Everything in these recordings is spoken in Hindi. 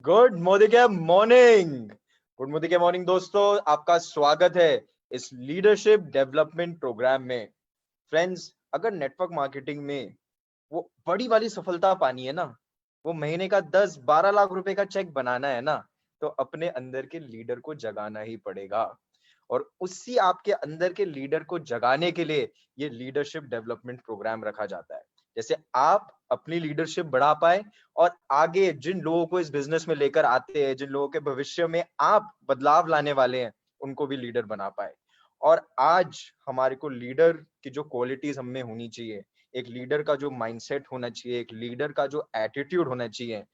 Good morning. गुड मॉर्निंग दोस्तों, आपका स्वागत है इस लीडरशिप डेवलपमेंट प्रोग्राम में। फ्रेंड्स, अगर नेटवर्क मार्केटिंग में वो बड़ी वाली सफलता पानी है ना, वो महीने का 10-12 लाख रुपए का चेक बनाना है ना, तो अपने अंदर के लीडर को जगाना ही पड़ेगा। और उसी आपके अंदर के लीडर को जगाने के लिए ये लीडरशिप डेवलपमेंट प्रोग्राम रखा जाता है। जैसे आप अपनी लीडरशिप बढ़ा पाए और आगे जिन लोगों को इस बिजनेस में लेकर आते हैं, जिन लोगों के भविष्य में आप बदलाव लाने वाले हैं, उनको भी लीडर बना पाए। और आज हमारे को लीडर की जो क्वालिटीज हमें होनी चाहिए, एक लीडर का जो माइंडसेट होना चाहिए, एक लीडर का जो एटीट्यूड होना चाहिए,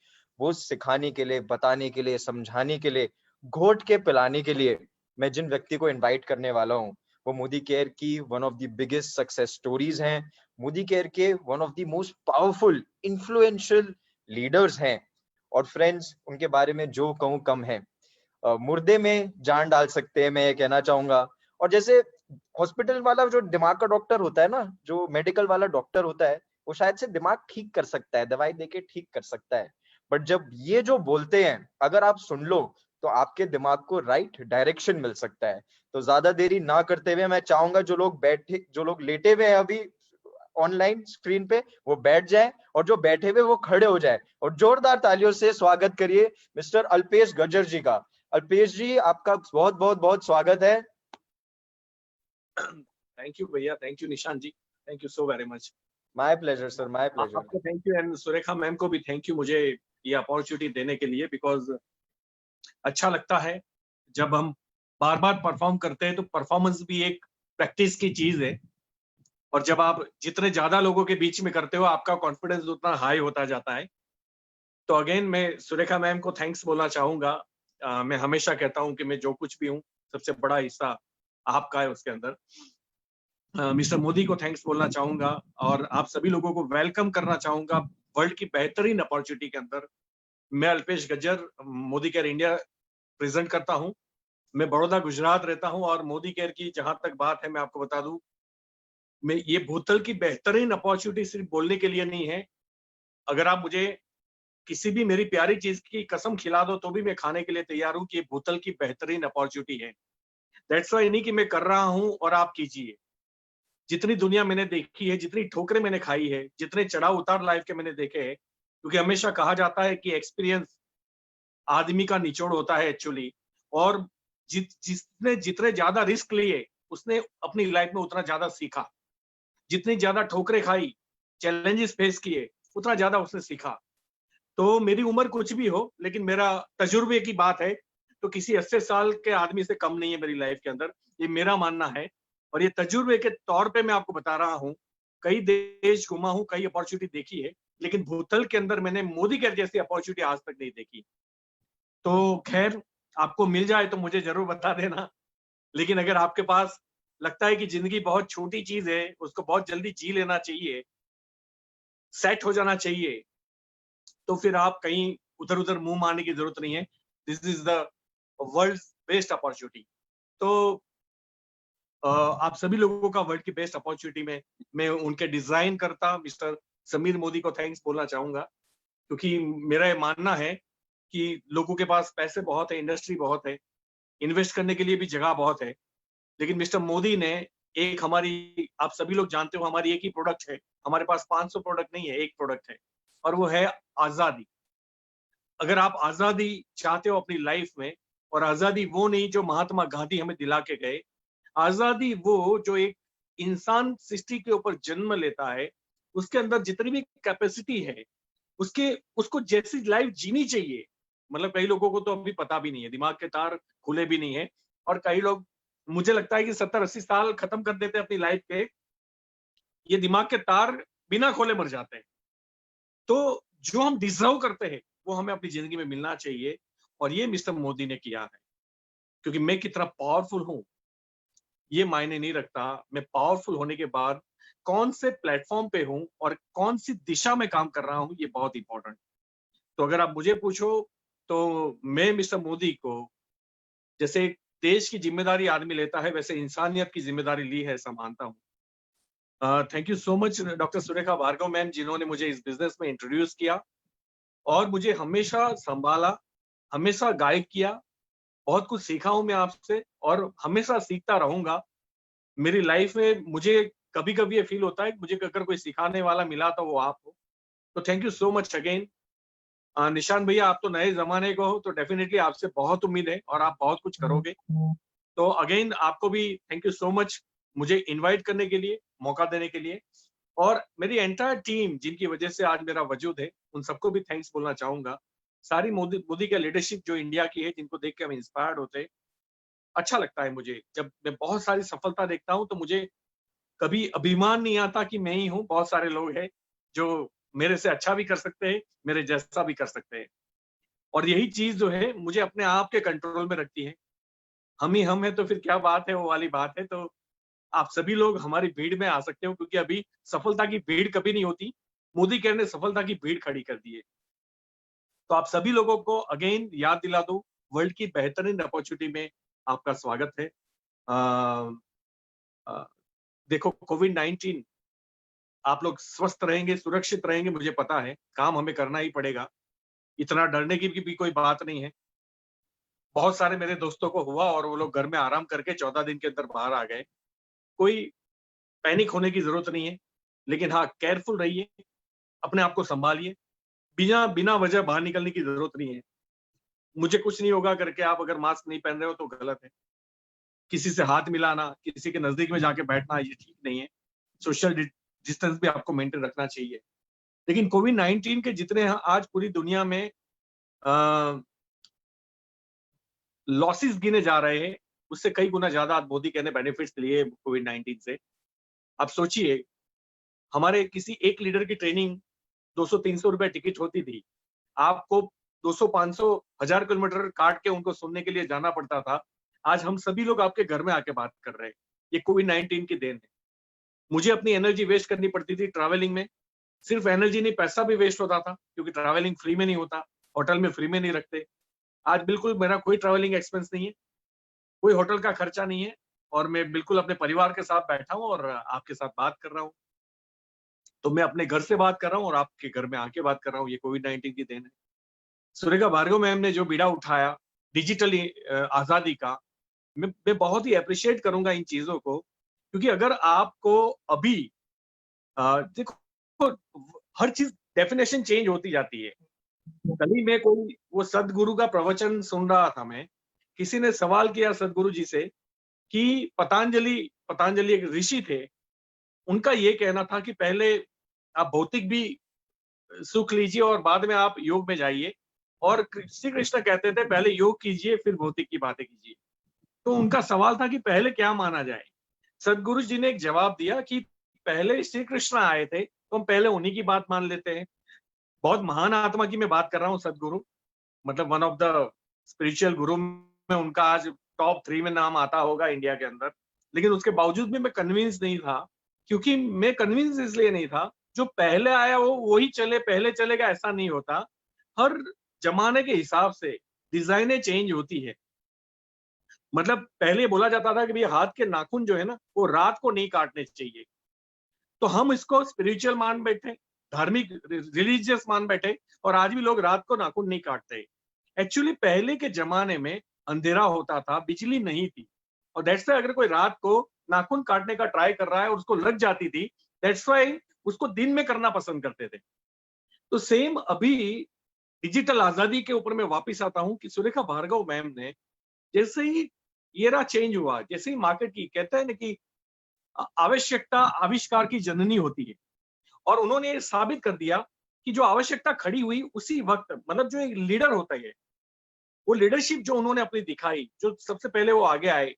वो सिखाने के लिए, बताने के लिए, समझाने के लिए, घोट के पिलाने के लिए मैं जिन व्यक्ति को इनवाइट करने वाला हूँ, वो मोदी केयर की one of the biggest success stories हैं। मोदी केयर के one of the most powerful influential leaders हैं। और फ्रेंड्स, उनके बारे में जो कहूँ कम है। मुर्दे में जान डाल सकते हैं, मैं ये कहना चाहूंगा। और जैसे हॉस्पिटल वाला जो दिमाग का डॉक्टर होता है ना, जो मेडिकल वाला डॉक्टर होता है, वो शायद से दिमाग ठीक कर सकता है, दवाई देके ठीक कर सकता है। बट जब ये जो बोलते हैं, अगर आप सुन लो, तो आपके दिमाग को राइट डायरेक्शन मिल सकता है। तो ज्यादा देरी ना करते हुए मैं चाहूंगा, जो लोग लेटे हुए हैं अभी ऑनलाइन स्क्रीन पे, वो बैठ जाए, और जो बैठे हुए वो खड़े हो जाए, और जोरदार तालियों से स्वागत करिए मिस्टर अल्पेश गजर जी का। अल्पेश जी, आपका बहुत बहुत बहुत स्वागत है। थैंक यू भैया, thank you Nishant ji, thank you so very much. My pleasure sir, my pleasure. आपको thank you and Surekha ma'am को भी थैंक यू मुझे ये अपॉर्चुनिटी देने के लिए, बिकॉज अच्छा लगता है जब हम बार बार परफॉर्म करते हैं। तो परफॉर्मेंस भी एक प्रैक्टिस की चीज है, और जब आप जितने ज्यादा लोगों के बीच में करते हो, आपका कॉन्फिडेंस उतना हाई होता जाता है। तो अगेन मैं सुरेखा मैम को थैंक्स बोलना चाहूंगा। मैं हमेशा कहता हूं कि मैं जो कुछ भी हूँ, सबसे बड़ा हिस्सा आपका है उसके अंदर। मिस्टर मोदी को थैंक्स बोलना चाहूंगा, और आप सभी लोगों को वेलकम करना चाहूंगा वर्ल्ड की बेहतरीन अपॉर्चुनिटी के अंदर। मैं Alpesh Gajjar, Modi care India present करता हूं। मैं बड़ौदा गुजरात रहता हूं, और मोदी केयर की जहां तक बात है, मैं आपको बता दूं, मैं ये भूतल की बेहतरीन अपॉर्चुनिटी सिर्फ बोलने के लिए नहीं है। अगर आप मुझे किसी भी मेरी प्यारी चीज की कसम खिला दो, तो भी मैं खाने के लिए तैयार हूं कि ये भूतल की बेहतरीन अपॉर्चुनिटी है। दैट्स वाई नहीं कि मैं कर रहा हूं और आप कीजिए। जितनी दुनिया मैंने देखी है, जितनी ठोकरें मैंने खाई है, जितने चढ़ाव उतार लाइफ के मैंने देखे हैं, क्योंकि हमेशा कहा जाता है कि एक्सपीरियंस आदमी का निचोड़ होता है एक्चुअली। और जिसने जितने ज्यादा रिस्क लिए, उसने अपनी लाइफ में उतना ज्यादा सीखा। जितनी ज्यादा ठोकरें खाई, चैलेंजेस फेस किए, उतना ज्यादा उसने सीखा। तो मेरी उम्र कुछ भी हो, लेकिन मेरा तजुर्बे की बात है तो किसी 80 साल के आदमी से कम नहीं है मेरी लाइफ के अंदर, ये मेरा मानना है। और ये तजुर्बे के तौर पे मैं आपको बता रहा हूँ। कई देश घुमा हूँ, कई अपॉर्चुनिटी देखी है, लेकिन भूतल के अंदर मैंने मोदी के जैसी अपॉर्चुनिटी आज तक नहीं देखी। तो खैर, आपको मिल जाए तो मुझे जरूर बता देना। लेकिन अगर आपके पास लगता है कि जिंदगी बहुत छोटी चीज है, उसको बहुत जल्दी जी लेना चाहिए, सेट हो जाना चाहिए, तो फिर आप कहीं उधर उधर मुंह मारने की जरूरत नहीं है। This is the world best opportunity. तो आप सभी लोगों का वर्ल्ड की बेस्ट अपॉर्चुनिटी में मैं उनके डिजाइन करता मिस्टर समीर मोदी को थैंक्स बोलना चाहूंगा। क्योंकि मेरा ये मानना है कि लोगों के पास पैसे बहुत है, इंडस्ट्री बहुत है, इन्वेस्ट करने के लिए भी जगह बहुत है, लेकिन मिस्टर मोदी ने एक हमारी, आप सभी लोग जानते हो, हमारी एक ही प्रोडक्ट है। हमारे पास 500 प्रोडक्ट नहीं है, एक प्रोडक्ट है, और वो है आजादी। अगर आप आजादी चाहते हो अपनी लाइफ में, और आजादी वो नहीं जो महात्मा गांधी हमें दिला के गए, आजादी वो जो एक इंसान सृष्टि के ऊपर जन्म लेता है, उसके अंदर जितनी भी कैपेसिटी है, उसके उसको जैसी लाइफ जीनी चाहिए। मतलब कई लोगों को तो अभी पता भी नहीं है, दिमाग के तार खुले भी नहीं है, और कई लोग, मुझे लगता है कि 70-80 साल खत्म कर देते हैं अपनी लाइफ के, ये दिमाग के तार बिना खोले मर जाते हैं। तो जो हम डिजर्व करते हैं, वो हमें अपनी जिंदगी में मिलना चाहिए, और ये मिस्टर मोदी ने किया है। क्योंकि मैं कितना पावरफुल हूं, ये मायने नहीं रखता। मैं पावरफुल होने के बाद कौन से प्लेटफॉर्म पे हूं और कौन सी दिशा में काम कर रहा हूं, ये बहुत इंपॉर्टेंट। तो अगर आप मुझे पूछो, तो मैं मिस्टर मोदी को, जैसे देश की जिम्मेदारी आदमी लेता है, वैसे इंसानियत की जिम्मेदारी ली है, ऐसा मानता हूँ। Thank you so much doctor Surekha Bhargava ma'am, जिन्होंने मुझे इस बिजनेस में इंट्रोड्यूस किया और मुझे हमेशा संभाला। हमेशा गाइड किया, बहुत कुछ सीखा हूँ मैं आपसे और हमेशा सीखता रहूंगा। मेरी लाइफ में मुझे कभी-कभी ये फील होता है कि मुझे अगर कोई सिखाने वाला मिला तो वो आप हो। तो thank you so much again. निशान भैया, आप तो नए ज़माने के हो, तो डेफिनिटली आपसे बहुत उम्मीद है और आप बहुत कुछ करोगे। तो अगेन आपको भी थैंक यू सो मच मुझे इनवाइट करने के लिए, मौका देने के लिए, और मेरी एंटायर टीम जिनकी वजह से आज मेरा वजूद है, उन सबको भी थैंक्स बोलना चाहूँगा। सारी मोदी मोदी का लीडरशिप जो इंडिया की है, जिनको देख के हम इंस्पायर्ड होते हैं। अच्छा लगता है मुझे, जब मैं बहुत सारी सफलता देखता हूँ, तो मुझे कभी अभिमान नहीं आता कि मैं ही हूँ, बहुत सारे लोग हैं जो मेरे से अच्छा भी कर सकते हैं, मेरे जैसा भी कर सकते हैं। और यही चीज़ जो है मुझे अपने आप के कंट्रोल में रखती है। हम ही हम हैं तो फिर क्या बात है, वो वाली बात है। तो आप सभी लोग हमारी भीड़ में आ सकते हो, क्योंकि अभी सफलता की भीड़ कभी नहीं होती। मोदी केयर ने सफलता की भीड़ खड़ी कर दी है। तो आप सभी लोगों को अगेन याद दिला दूं, वर्ल्ड की बेहतरीन अपॉर्चुनिटी में आपका स्वागत है। अ, अ, देखो, कोविड-19, आप लोग स्वस्थ रहेंगे, सुरक्षित रहेंगे, मुझे पता है। काम हमें करना ही पड़ेगा। इतना डरने की भी कोई बात नहीं है। बहुत सारे मेरे दोस्तों को हुआ और वो लोग घर में आराम करके 14 दिन के अंदर बाहर आ गए। कोई पैनिक होने की ज़रूरत नहीं है। लेकिन हाँ, केयरफुल रहिए, अपने आप को सँभालिए। बिना बिना वजह बाहर निकलने की ज़रूरत नहीं है। मुझे कुछ नहीं होगा करके आप अगर मास्क नहीं पहन रहे हो तो गलत है। किसी से हाथ मिलाना, किसी के नज़दीक में जाके बैठना, ये ठीक नहीं है। सोशल डिस्टेंस भी आपको मेंटेन रखना चाहिए। लेकिन कोविड-19 के जितने आज पूरी दुनिया में अ, लॉसेस गिने जा रहे हैं, उससे कई गुना ज़्यादा आज मोदी के ने बेनिफिट्स लिए कोविड-19 से। आप सोचिए, हमारे किसी एक लीडर की ट्रेनिंग 200-300 रुपए टिकट होती थी। आपको 200, 500, 1000 किलोमीटर काट के उनको सुनने के लिए जाना पड़ता था। आज हम सभी लोग आपके घर में आके बात कर रहे हैं। ये कोविड-19 की देन है। मुझे अपनी एनर्जी वेस्ट करनी पड़ती थी ट्रैवलिंग में। सिर्फ एनर्जी नहीं, पैसा भी वेस्ट होता था, क्योंकि ट्रैवलिंग फ्री में नहीं होता, होटल में फ्री में नहीं रखते। आज बिल्कुल मेरा कोई ट्रैवलिंग एक्सपेंस नहीं है, कोई होटल का खर्चा नहीं है, और मैं बिल्कुल अपने परिवार के साथ बैठा हूँ और आपके साथ बात कर रहा हूँ। तो मैं अपने घर से बात कर रहा हूँ और आपके घर में आके बात कर रहा हूँ। ये कोविड-19 की देन है। सुरेखा भार्गव मैम ने जो बीड़ा उठाया डिजिटली आज़ादी का, मैं बहुत ही एप्रिशिएट करूँगा इन चीज़ों को, क्योंकि अगर आपको अभी देखो, हर चीज़ डेफिनेशन चेंज होती जाती है। कल ही मैं कोई वो सद्गुरु का प्रवचन सुन रहा था मैं, किसी ने सवाल किया सद्गुरु जी से कि पतंजलि पतंजलि एक ऋषि थे, उनका ये कहना था कि पहले आप भौतिक भी सुख लीजिए और बाद में आप योग में जाइए, और श्री कृष्ण कहते थे पहले योग कीजिए फिर भौतिक की बातें कीजिए। तो उनका सवाल था कि पहले क्या माना जाए। सदगुरु जी ने एक जवाब दिया कि पहले श्री कृष्ण आए थे तो हम पहले उन्हीं की बात मान लेते हैं। बहुत महान आत्मा की मैं बात कर रहा हूँ, सदगुरु, मतलब वन ऑफ द स्पिरिचुअल गुरु में उनका आज टॉप 3 में नाम आता होगा इंडिया के अंदर। लेकिन उसके बावजूद भी मैं कन्विंस नहीं था, क्योंकि मैं कन्विंस इसलिए नहीं था, जो पहले आया वो वही चले, पहले चलेगा ऐसा नहीं होता। हर जमाने के हिसाब से डिजाइनें चेंज होती है। मतलब पहले बोला जाता था कि भई हाथ के नाखून जो है ना, वो रात को नहीं काटने चाहिए। तो हम इसको स्पिरिचुअल मान बैठे, धार्मिक रिलीजियस मान बैठे, और आज भी लोग रात को नाखून नहीं काटते। एक्चुअली पहले के जमाने में अंधेरा होता था, बिजली नहीं थी, और दैट्स व्हाई अगर कोई रात को नाखून काटने का ट्राई कर रहा है और उसको लग जाती थी, दैट्स व्हाई उसको दिन में करना पसंद करते थे। तो सेम अभी डिजिटल आजादी के ऊपर मैं वापिस आता हूँ कि सुरेखा भार्गव मैम ने जैसे ही एरा चेंज हुआ, जैसे ही मार्केट की, कहते हैं ना कि आवश्यकता आविष्कार की जननी होती है, और उन्होंने ये साबित कर दिया कि जो आवश्यकता खड़ी हुई उसी वक्त, मतलब जो एक लीडर होता है, वो लीडरशिप जो उन्होंने अपनी दिखाई, जो सबसे पहले वो आगे आए।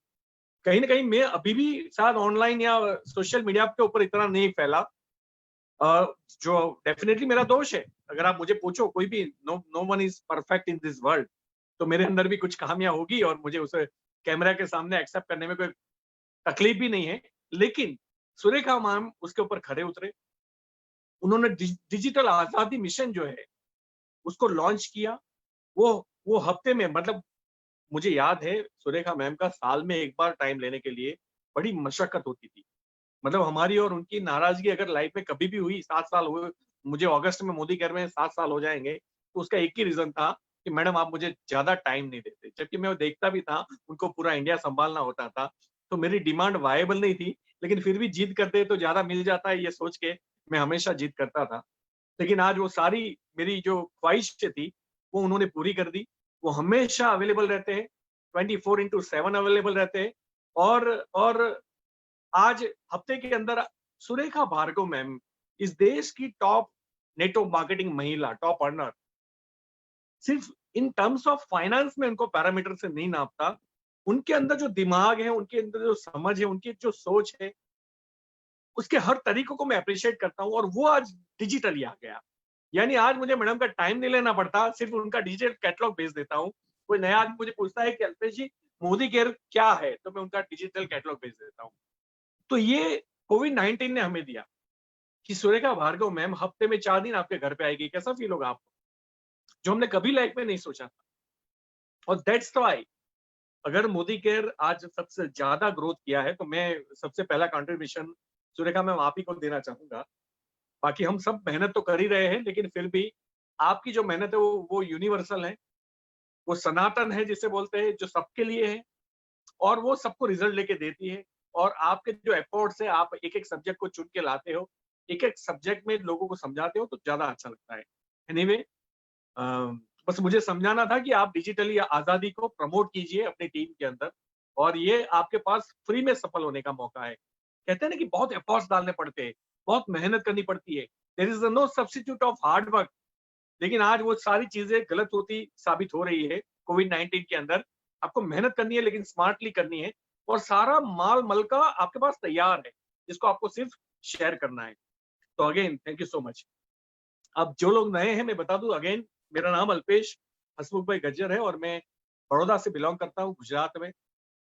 कहीं ना कहीं मैं अभी भी शायद ऑनलाइन या सोशल मीडिया के ऊपर इतना नहीं फैला, जो डेफिनेटली मेरा दोष है। अगर आप मुझे पूछो, कोई भी, no no one is perfect in this world, तो मेरे अंदर भी कुछ खामियां होगी और मुझे उसे कैमरा के सामने एक्सेप्ट करने में कोई तकलीफ भी नहीं है। लेकिन सुरेखा मैम उसके ऊपर खड़े उतरे, उन्होंने डिजिटल आजादी मिशन जो है उसको लॉन्च किया। वो वो हफ्ते में, मतलब मुझे याद है सुरेखा मैम का साल में एक बार टाइम लेने के लिए बड़ी मशक्कत होती थी। मतलब हमारी और उनकी नाराजगी अगर लाइफ में कभी भी हुई, 7 साल हुए, मुझे अगस्त में मोदी केयर में 7 साल हो जाएंगे, तो उसका एक ही रीजन था कि मैडम आप मुझे ज्यादा टाइम नहीं देते, जबकि मैं देखता भी था उनको पूरा इंडिया संभालना होता था, तो मेरी डिमांड वायबल नहीं थी, लेकिन फिर भी जिद करते तो ज्यादा मिल जाता है ये सोच के मैं हमेशा जिद करता था। लेकिन आज वो सारी मेरी जो ख्वाहिशें थी वो उन्होंने पूरी कर दी। वो हमेशा अवेलेबल रहते हैं, 24/7 अवेलेबल रहते हैं। और आज हफ्ते के अंदर सुरेखा भार्गव मैम इस देश की टॉप नेटवर्क मार्केटिंग महिला, टॉप अर्नर। सिर्फ इन टर्म्स ऑफ फाइनेंस में उनको पैरामीटर से नहीं नापता, उनके अंदर जो दिमाग है, उनके अंदर जो समझ है, उनकी जो सोच है, उसके हर तरीकों को मैं अप्रिशिएट करता हूँ। और वो आज डिजिटली आ गया, यानी आज मुझे मैडम का टाइम नहीं लेना पड़ता, सिर्फ उनका डिजिटल कैटलॉग भेज देता हूँ। कोई नया आदमी मुझे पूछता है कि अल्पेश जी मोदी केयर क्या है, तो मैं उनका डिजिटल कैटलॉग भेज देता हूँ। तो ये कोविड-19 ने हमें दिया कि सुरेखा भार्गव मैम हफ्ते में 4 दिन आपके घर पे आएगी, कैसा फील होगा आपको? जो हमने कभी लाइफ में नहीं सोचा था। और दैट्स व्हाई अगर मोदी केयर आज सबसे ज्यादा ग्रोथ किया है, तो मैं सबसे पहला कंट्रीब्यूशन सुरेखा मैम आप ही को देना चाहूंगा। बाकी हम सब मेहनत तो कर ही रहे हैं, लेकिन फिर भी आपकी जो मेहनत है वो यूनिवर्सल है, वो सनातन है जिसे बोलते हैं, जो सबके लिए है, और वो सबको रिजल्ट लेके देती है। और आपके जो एफर्ट्स है, आप एक एक सब्जेक्ट को चुन के लाते हो, एक एक सब्जेक्ट में लोगों को समझाते हो, तो ज्यादा अच्छा लगता है। एनीवे, बस मुझे समझाना था कि आप डिजिटली आजादी को प्रमोट कीजिए अपनी टीम के अंदर, और ये आपके पास फ्री में सफल होने का मौका है। कहते हैं ना कि बहुत एफर्ट्स डालने पड़ते हैं, बहुत मेहनत करनी पड़ती है, there is no substitute of hard work. लेकिन आज वो सारी चीजें गलत होती साबित हो रही है कोविड-19 के अंदर। आपको मेहनत करनी है, लेकिन स्मार्टली करनी है, और सारा माल मलका आपके पास तैयार है, जिसको आपको सिर्फ शेयर करना है। तो again thank you so much. अब जो लोग नए हैं, मैं बता दूं अगेन, मेरा नाम अल्पेश हसमुख भाई गज्जर है, और मैं बड़ौदा से बिलोंग करता हूँ, गुजरात में।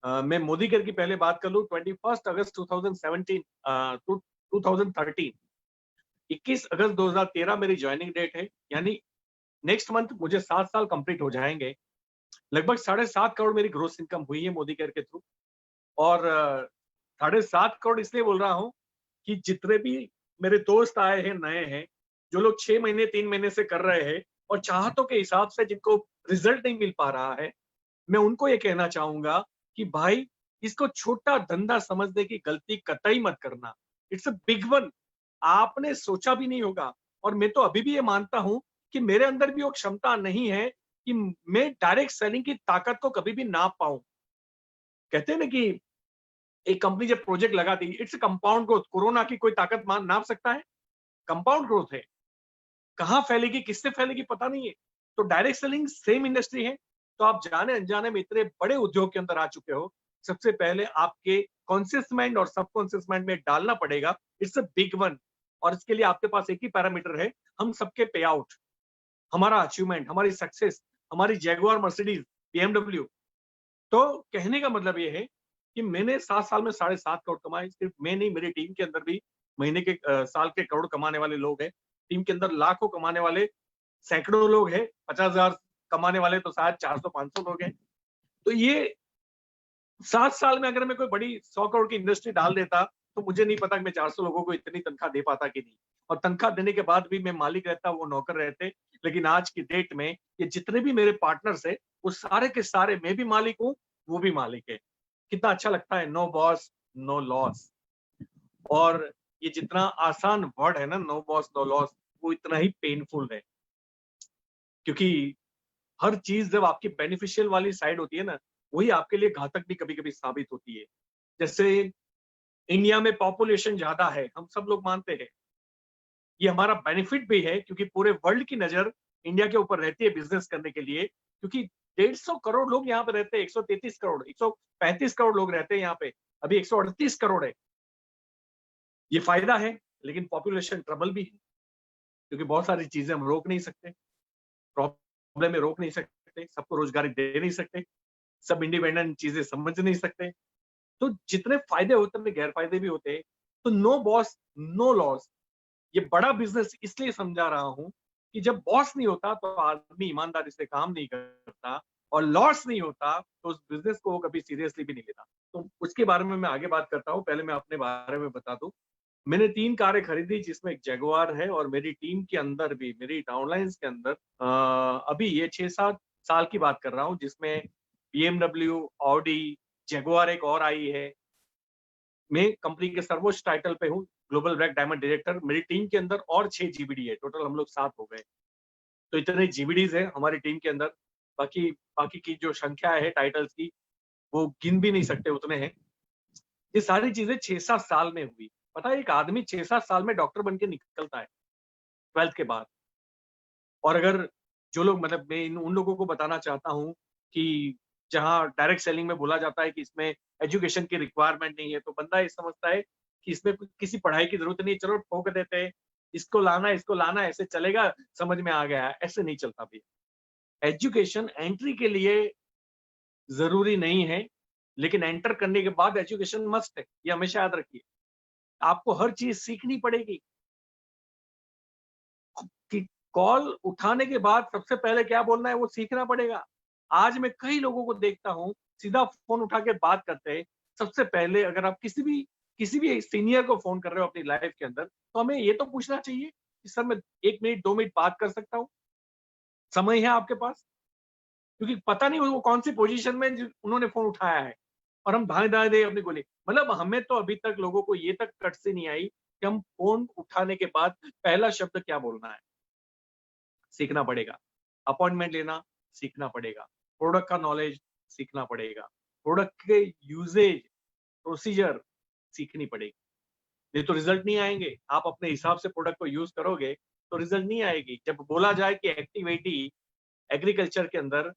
मैं मोदी केयर की पहले बात कर लूं, 21 अगस्त 2017 2013, 21 अगस्त 2013 मेरी ज्वाइनिंग डेट है, यानी नेक्स्ट मंथ मुझे 7 साल कंप्लीट हो जाएंगे। लगभग 7.5 करोड़ मेरी ग्रोस इनकम हुई है मोदी केयर के थ्रू। और 7.5 करोड़ इसलिए बोल रहा हूँ कि जितने भी मेरे दोस्त आए हैं, नए हैं, जो लोग 6 महीने 3 महीने से कर रहे हैं, और चाहतों के हिसाब से जिनको रिजल्ट नहीं मिल पा रहा है, मैं उनको ये कहना चाहूंगा कि भाई, इसको छोटा धंधा समझने की गलती कतई मत करना। इट्स अ बिग वन, आपने सोचा भी नहीं होगा। और मैं तो अभी भी ये मानता हूं कि मेरे अंदर भी वो क्षमता नहीं है कि मैं डायरेक्ट सेलिंग की ताकत को कभी भी नाप पाऊं। कहते हैं ना कि एक कंपनी जब प्रोजेक्ट लगाती है, इट्स कंपाउंड ग्रोथ। कोरोना की कोई ताकत नाप सकता है? कंपाउंड ग्रोथ है। कहाँ फैलेगी, किससे फैलेगी, पता नहीं है। तो डायरेक्ट सेलिंग सेम इंडस्ट्री है। तो आप जाने अनजाने में इतने बड़े उद्योग के अंदर आ चुके हो, सबसे पहले आपके कॉन्शियस माइंड और सबकॉन्शियस माइंड में डालना पड़ेगा, इट्स अ बिग वन। और इसके लिए आपके पास एक ही पैरामीटर है, हम सबके पे आउट, हमारा अचीवमेंट, हमारी सक्सेस, हमारी जैगुआर, मर्सिडीज, बीएमडब्ल्यू। तो कहने का मतलब ये है कि मैंने 7 साल में 7.5 करोड़ कमाए। सिर्फ मैं नहीं, मेरी टीम के अंदर भी महीने के साल के करोड़ कमाने वाले लोग हैं। टीम के अंदर लाखों कमाने वाले सैकड़ों लोग हैं, 50,000 कमाने वाले तो शायद 400-500 लोग हैं। तो ये 7 साल में अगर मैं कोई बड़ी 100 करोड़ की इंडस्ट्री डाल देता, तो मुझे नहीं पता कि मैं 400 लोगों को इतनी तनख्वाह दे पाता कि नहीं। और तनख्वाह देने के बाद भी मैं मालिक रहता, वो नौकर रहते। लेकिन आज की डेट में ये जितने भी मेरे पार्टनर्स है, वो सारे के सारे, मैं भी मालिक हूँ, वो भी मालिक है। कितना अच्छा लगता है, नो बॉस नो लॉस। और ये जितना आसान वर्ड है ना, नो बॉस नो लॉस, वो इतना ही पेनफुल है। क्योंकि हर चीज जब आपकी बेनिफिशियल वाली साइड होती है ना, वही आपके लिए घातक भी कभी कभी साबित होती है। जैसे इंडिया में पॉपुलेशन ज्यादा है, हम सब लोग मानते हैं, ये हमारा बेनिफिट भी है, क्योंकि पूरे वर्ल्ड की नजर इंडिया के ऊपर रहती है बिजनेस करने के लिए। क्योंकि 150 करोड़ लोग यहाँ पे रहते हैं, 133 करोड़, 135 करोड़ लोग रहते हैं यहाँ पे, अभी 138 करोड़ है। ये फायदा है, लेकिन पॉपुलेशन ट्रबल भी है, क्योंकि बहुत सारी चीजें हम रोक नहीं सकते, प्रॉब्लम में रोक नहीं सकते, सबको रोजगारी दे नहीं सकते, सब इंडिपेंडेंट चीजें समझ नहीं सकते। तो जितने फायदे होते हैं, गैर फायदे भी होते हैं। तो नो बॉस नो लॉस, ये बड़ा बिजनेस इसलिए समझा रहा हूं कि जब बॉस नहीं होता तो आदमी ईमानदारी से काम नहीं करता, और लॉस नहीं होता तो उस बिजनेस को वो कभी सीरियसली भी नहीं लेता। तो उसके बारे में मैं आगे बात करता हूँ, पहले मैं अपने बारे में बता दूं। मैंने 3 कारें खरीदी जिसमें एक जगुआर है, और मेरी टीम के अंदर भी, मेरी डाउनलाइंस के अंदर अभी ये 6-7 साल की बात कर रहा हूँ, जिसमें BMW, ऑडी, जगुआर एक और आई है। मैं कंपनी के सर्वोच्च टाइटल पे हूँ, ग्लोबल ब्लैक डायमंड डायरेक्टर। मेरी टीम के अंदर और 6 जीबीडी है, टोटल हम लोग 7 हो गए। तो इतने जीबीडीज हैं हमारी टीम के अंदर। बाकी बाकी की जो संख्या है टाइटल्स की, वो गिन भी नहीं सकते, उतने हैं। ये सारी चीजें 6-7 साल में हुई। पता है, एक आदमी 6-7 साल में डॉक्टर बन के निकलता है 12th के बाद। और अगर जो लोग, मतलब मैं उन लोगों को बताना चाहता हूँ कि जहाँ डायरेक्ट सेलिंग में बोला जाता है कि इसमें एजुकेशन की रिक्वायरमेंट नहीं है, तो बंदा ये समझता है कि इसमें किसी पढ़ाई की जरूरत नहीं है, चलो ठोक देते हैं, इसको लाना ऐसे चलेगा, समझ में आ गया। ऐसे नहीं चलता भैया। एजुकेशन एंट्री के लिए जरूरी नहीं है, लेकिन एंटर करने के बाद एजुकेशन मस्ट है, ये हमेशा याद रखिए। आपको हर चीज सीखनी पड़ेगी। कि कॉल उठाने के बाद सबसे पहले क्या बोलना है वो सीखना पड़ेगा। आज मैं कई लोगों को देखता हूँ, सीधा फोन उठा के बात करते हैं। सबसे पहले अगर आप किसी भी सीनियर को फोन कर रहे हो अपनी लाइफ के अंदर, तो हमें ये तो पूछना चाहिए कि सर मैं 1 मिनट 2 मिनट बात कर सकता हूँ, समय है आपके पास? क्योंकि पता नहीं वो कौन सी पोजीशन में उन्होंने फोन उठाया है, और हम धाए धाए दे अपनी गोली। मतलब हमें तो अभी तक लोगों को ये तक कट से नहीं आई कि हम फोन उठाने के बाद पहला शब्द क्या बोलना है। सीखना पड़ेगा। अपॉइंटमेंट लेना सीखना पड़ेगा। प्रोडक्ट का नॉलेज सीखना पड़ेगा। प्रोडक्ट के यूजेज, प्रोसीजर सीखनी पड़ेगी। नहीं तो रिजल्ट नहीं आएंगे। आप अपने हिसाब से प्रोडक्ट को यूज करोगे तो रिजल्ट नहीं आएगी। जब बोला जाए कि एक्टिव 80 एग्रीकल्चर के अंदर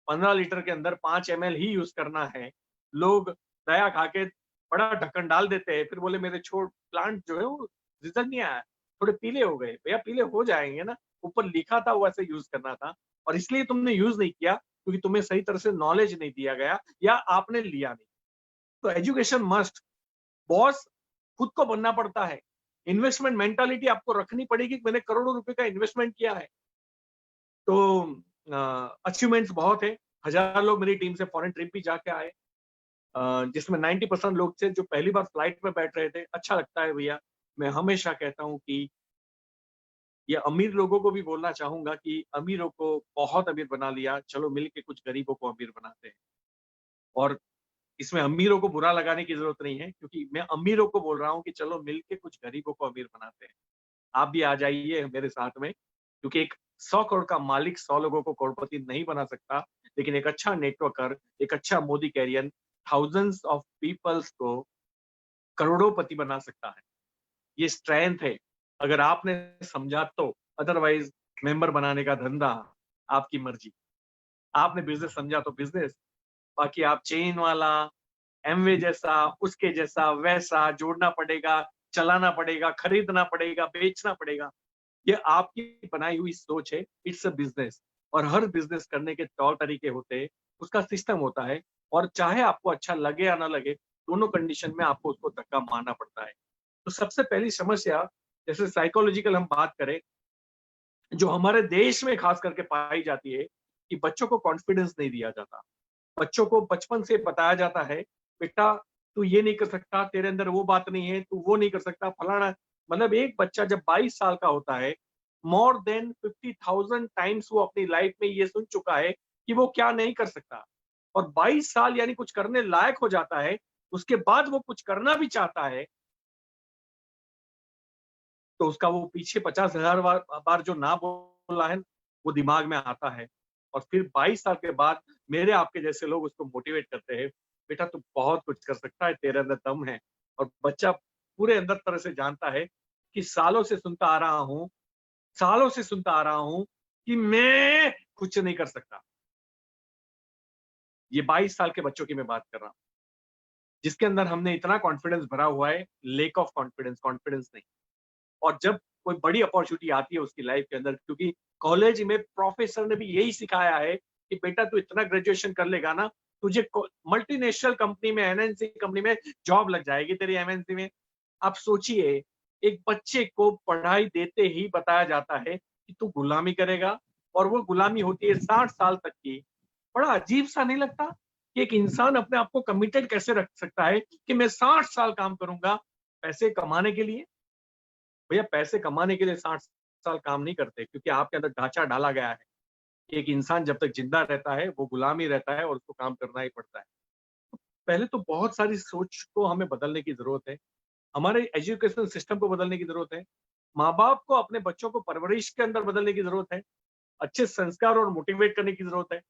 15 लीटर के अंदर 5 ml ही यूज करना है, लोग दया खा के बड़ा ढक्कन डाल देते हैं, फिर बोले मेरे छोड़ प्लांट जो है वो रिजल्ट नहीं आया, थोड़े पीले हो गए। भैया पीले हो जाएंगे ना, ऊपर लिखा था वैसे यूज करना था, और इसलिए तुमने यूज नहीं किया क्योंकि तुम्हें सही तरह से नॉलेज नहीं दिया गया या आपने लिया नहीं। तो एजुकेशन मस्ट। बॉस खुद को बनना पड़ता है। इन्वेस्टमेंट मेंटालिटी आपको रखनी पड़ेगी कि मैंने करोड़ों रुपए का इन्वेस्टमेंट किया है। तो अचीवमेंट्स बहुत है। 1000 लोग मेरी टीम से फॉरेन ट्रिप भी जाके आए, जिसमें 90% लोग थे जो पहली बार फ्लाइट में बैठ रहे थे। अच्छा लगता है भैया। मैं हमेशा कहता हूँ कि ये अमीर लोगों को भी बोलना चाहूंगा कि अमीरों को बहुत अमीर बना लिया, चलो मिलके कुछ गरीबों को अमीर बनाते हैं। और इसमें अमीरों को बुरा लगाने की जरूरत नहीं है, क्योंकि मैं अमीरों को बोल रहा हूँ कि चलो मिलके कुछ गरीबों को अमीर बनाते हैं। आप भी आ जाइए मेरे साथ में, क्योंकि एक 100 करोड़ का मालिक 100 लोगों को करोड़पति नहीं बना सकता, लेकिन एक अच्छा नेटवर्कर, एक अच्छा मोदी कैरियन थाउजेंड्स ऑफ पीपल्स को करोड़ोंपति बना सकता है। ये स्ट्रेंथ है, अगर आपने समझा तो। अदरवाइज मेंबर बनाने का धंधा आपकी मर्जी। आपने बिजनेस समझा तो बिजनेस, बाकी आप चेन वाला, एमवे जैसा, उसके जैसा वैसा जोड़ना पड़ेगा, चलाना पड़ेगा, खरीदना पड़ेगा, बेचना पड़ेगा। ये आपकी बनाई हुई सोच है। इट्स अ बिजनेस, और हर बिजनेस करने के तौर तरीके होते हैं, उसका सिस्टम होता है, और चाहे आपको अच्छा लगे या ना लगे, दोनों कंडीशन में आपको उसको धक्का मारना पड़ता है। तो सबसे पहली समस्या, जैसे साइकोलॉजिकल हम बात करें, जो हमारे देश में खास करके पाई जाती है, कि बच्चों को कॉन्फिडेंस नहीं दिया जाता। बच्चों को बचपन से बताया जाता है, बेटा तू ये नहीं कर सकता, तेरे अंदर वो बात नहीं है, तू वो नहीं कर सकता, फलाना। मतलब एक बच्चा जब 22 साल का होता है, मोर देन 50,000 टाइम्स वो अपनी लाइफ में ये सुन चुका है कि वो क्या नहीं कर सकता। और 22 साल यानी कुछ करने लायक हो जाता है, उसके बाद वो कुछ करना भी चाहता है, तो उसका वो पीछे 50,000 बार जो ना बोला है, वो दिमाग में आता है। और फिर 22 साल के बाद मेरे आपके जैसे लोग उसको मोटिवेट करते हैं, बेटा तू बहुत कुछ कर सकता है, तेरे अंदर दम है। और बच्चा पूरे अंदर तरह से जानता है कि सालों से सुनता आ रहा हूं कि मैं कुछ नहीं कर सकता। ये 22 साल के बच्चों की मैं बात कर रहा हूं, जिसके अंदर हमने इतना कॉन्फिडेंस भरा हुआ है, लेक ऑफ कॉन्फिडेंस, कॉन्फिडेंस नहीं। और जब कोई बड़ी अपॉर्चुनिटी आती है उसकी लाइफ के अंदर, क्योंकि कॉलेज में प्रोफेसर ने भी यही सिखाया है कि बेटा तू इतना ग्रेजुएशन कर लेगा ना, तुझे मल्टीनेशनल कंपनी में, एमएनसी कंपनी में जॉब लग जाएगी तेरी एमएनसी में। आप सोचिए, एक बच्चे को पढ़ाई देते ही बताया जाता है कि तू गुलामी करेगा, और वो गुलामी होती है 60 साल तक की। बड़ा अजीब सा नहीं लगता कि एक इंसान अपने आप को कमिटेड कैसे रख सकता है कि मैं 60 साल काम करूंगा पैसे कमाने के लिए। भैया पैसे कमाने के लिए 60 साल काम नहीं करते, क्योंकि आपके अंदर ढांचा डाला गया है कि एक इंसान जब तक जिंदा रहता है वो गुलाम ही रहता है और उसको काम करना ही पड़ता है। पहले तो बहुत सारी सोच को हमें बदलने की जरूरत है, हमारे एजुकेशन सिस्टम को बदलने की जरूरत है, माँ बाप को अपने बच्चों को परवरिश के अंदर बदलने की जरूरत है, अच्छे संस्कार और मोटिवेट करने की जरूरत है।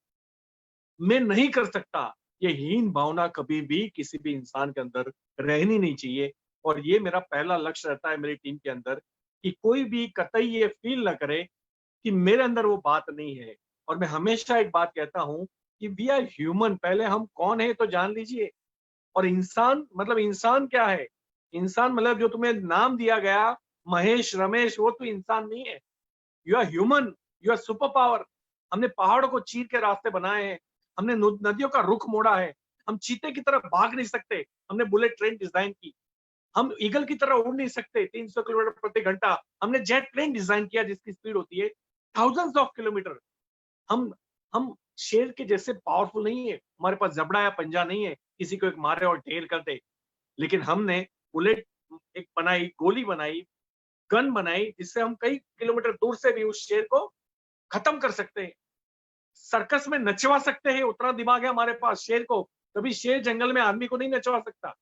मैं नहीं कर सकता, ये हीन भावना कभी भी किसी भी इंसान के अंदर रहनी नहीं चाहिए। और ये मेरा पहला लक्ष्य रहता है मेरी टीम के अंदर, कि कोई भी कतई ये फील ना करे कि मेरे अंदर वो बात नहीं है। और मैं हमेशा एक बात कहता हूं कि वी आर ह्यूमन, पहले हम कौन है तो जान लीजिए। और इंसान मतलब इंसान क्या है? इंसान मतलब जो तुम्हें नाम दिया गया महेश, रमेश, वो तो इंसान नहीं है। You are human, you are super power. हमने पहाड़ों को चीर के रास्ते बनाए हैं, हमने नदियों का रुख मोड़ा है, हम चीते की तरह भाग नहीं सकते, हमने बुलेट ट्रेन डिजाइन की। हम ईगल की तरह उड़ नहीं सकते 300 किलोमीटर प्रति घंटा, हमने जेट प्लेन डिजाइन किया जिसकी स्पीड होती है थाउजेंड्स ऑफ किलोमीटर। हम शेर के जैसे पावरफुल नहीं है, हमारे पास जबड़ा या पंजा नहीं है किसी को एक मारे और ढेर कर दे। लेकिन हमने बुलेट एक बनाई, गोली बनाई, गन बनाई, जिससे हम कई किलोमीटर दूर से भी उस शेर को खत्म कर सकते हैं, सर्कस में नचवा सकते हैं। उतना दिमाग है हमारे पास। शेर को कभी शेर जंगल में आदमी को नहीं नचवा सकता।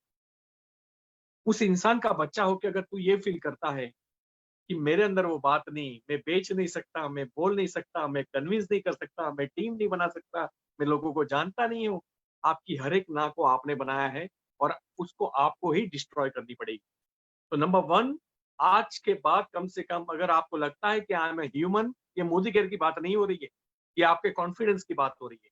उस इंसान का बच्चा होकर अगर तू ये फील करता है कि मेरे अंदर वो बात नहीं, मैं बेच नहीं सकता, मैं बोल नहीं सकता, मैं कन्विंस नहीं कर सकता, मैं टीम नहीं बना सकता, मैं लोगों को जानता नहीं हूँ, आपकी हर एक ना को आपने बनाया है और उसको आपको ही डिस्ट्रॉय करनी पड़ेगी। तो नंबर वन, आज के बाद कम से कम अगर आपको लगता है कि आई एम ह्यूमन, ये मोदी केयर की बात नहीं हो रही है, ये आपके कॉन्फिडेंस की बात हो रही है।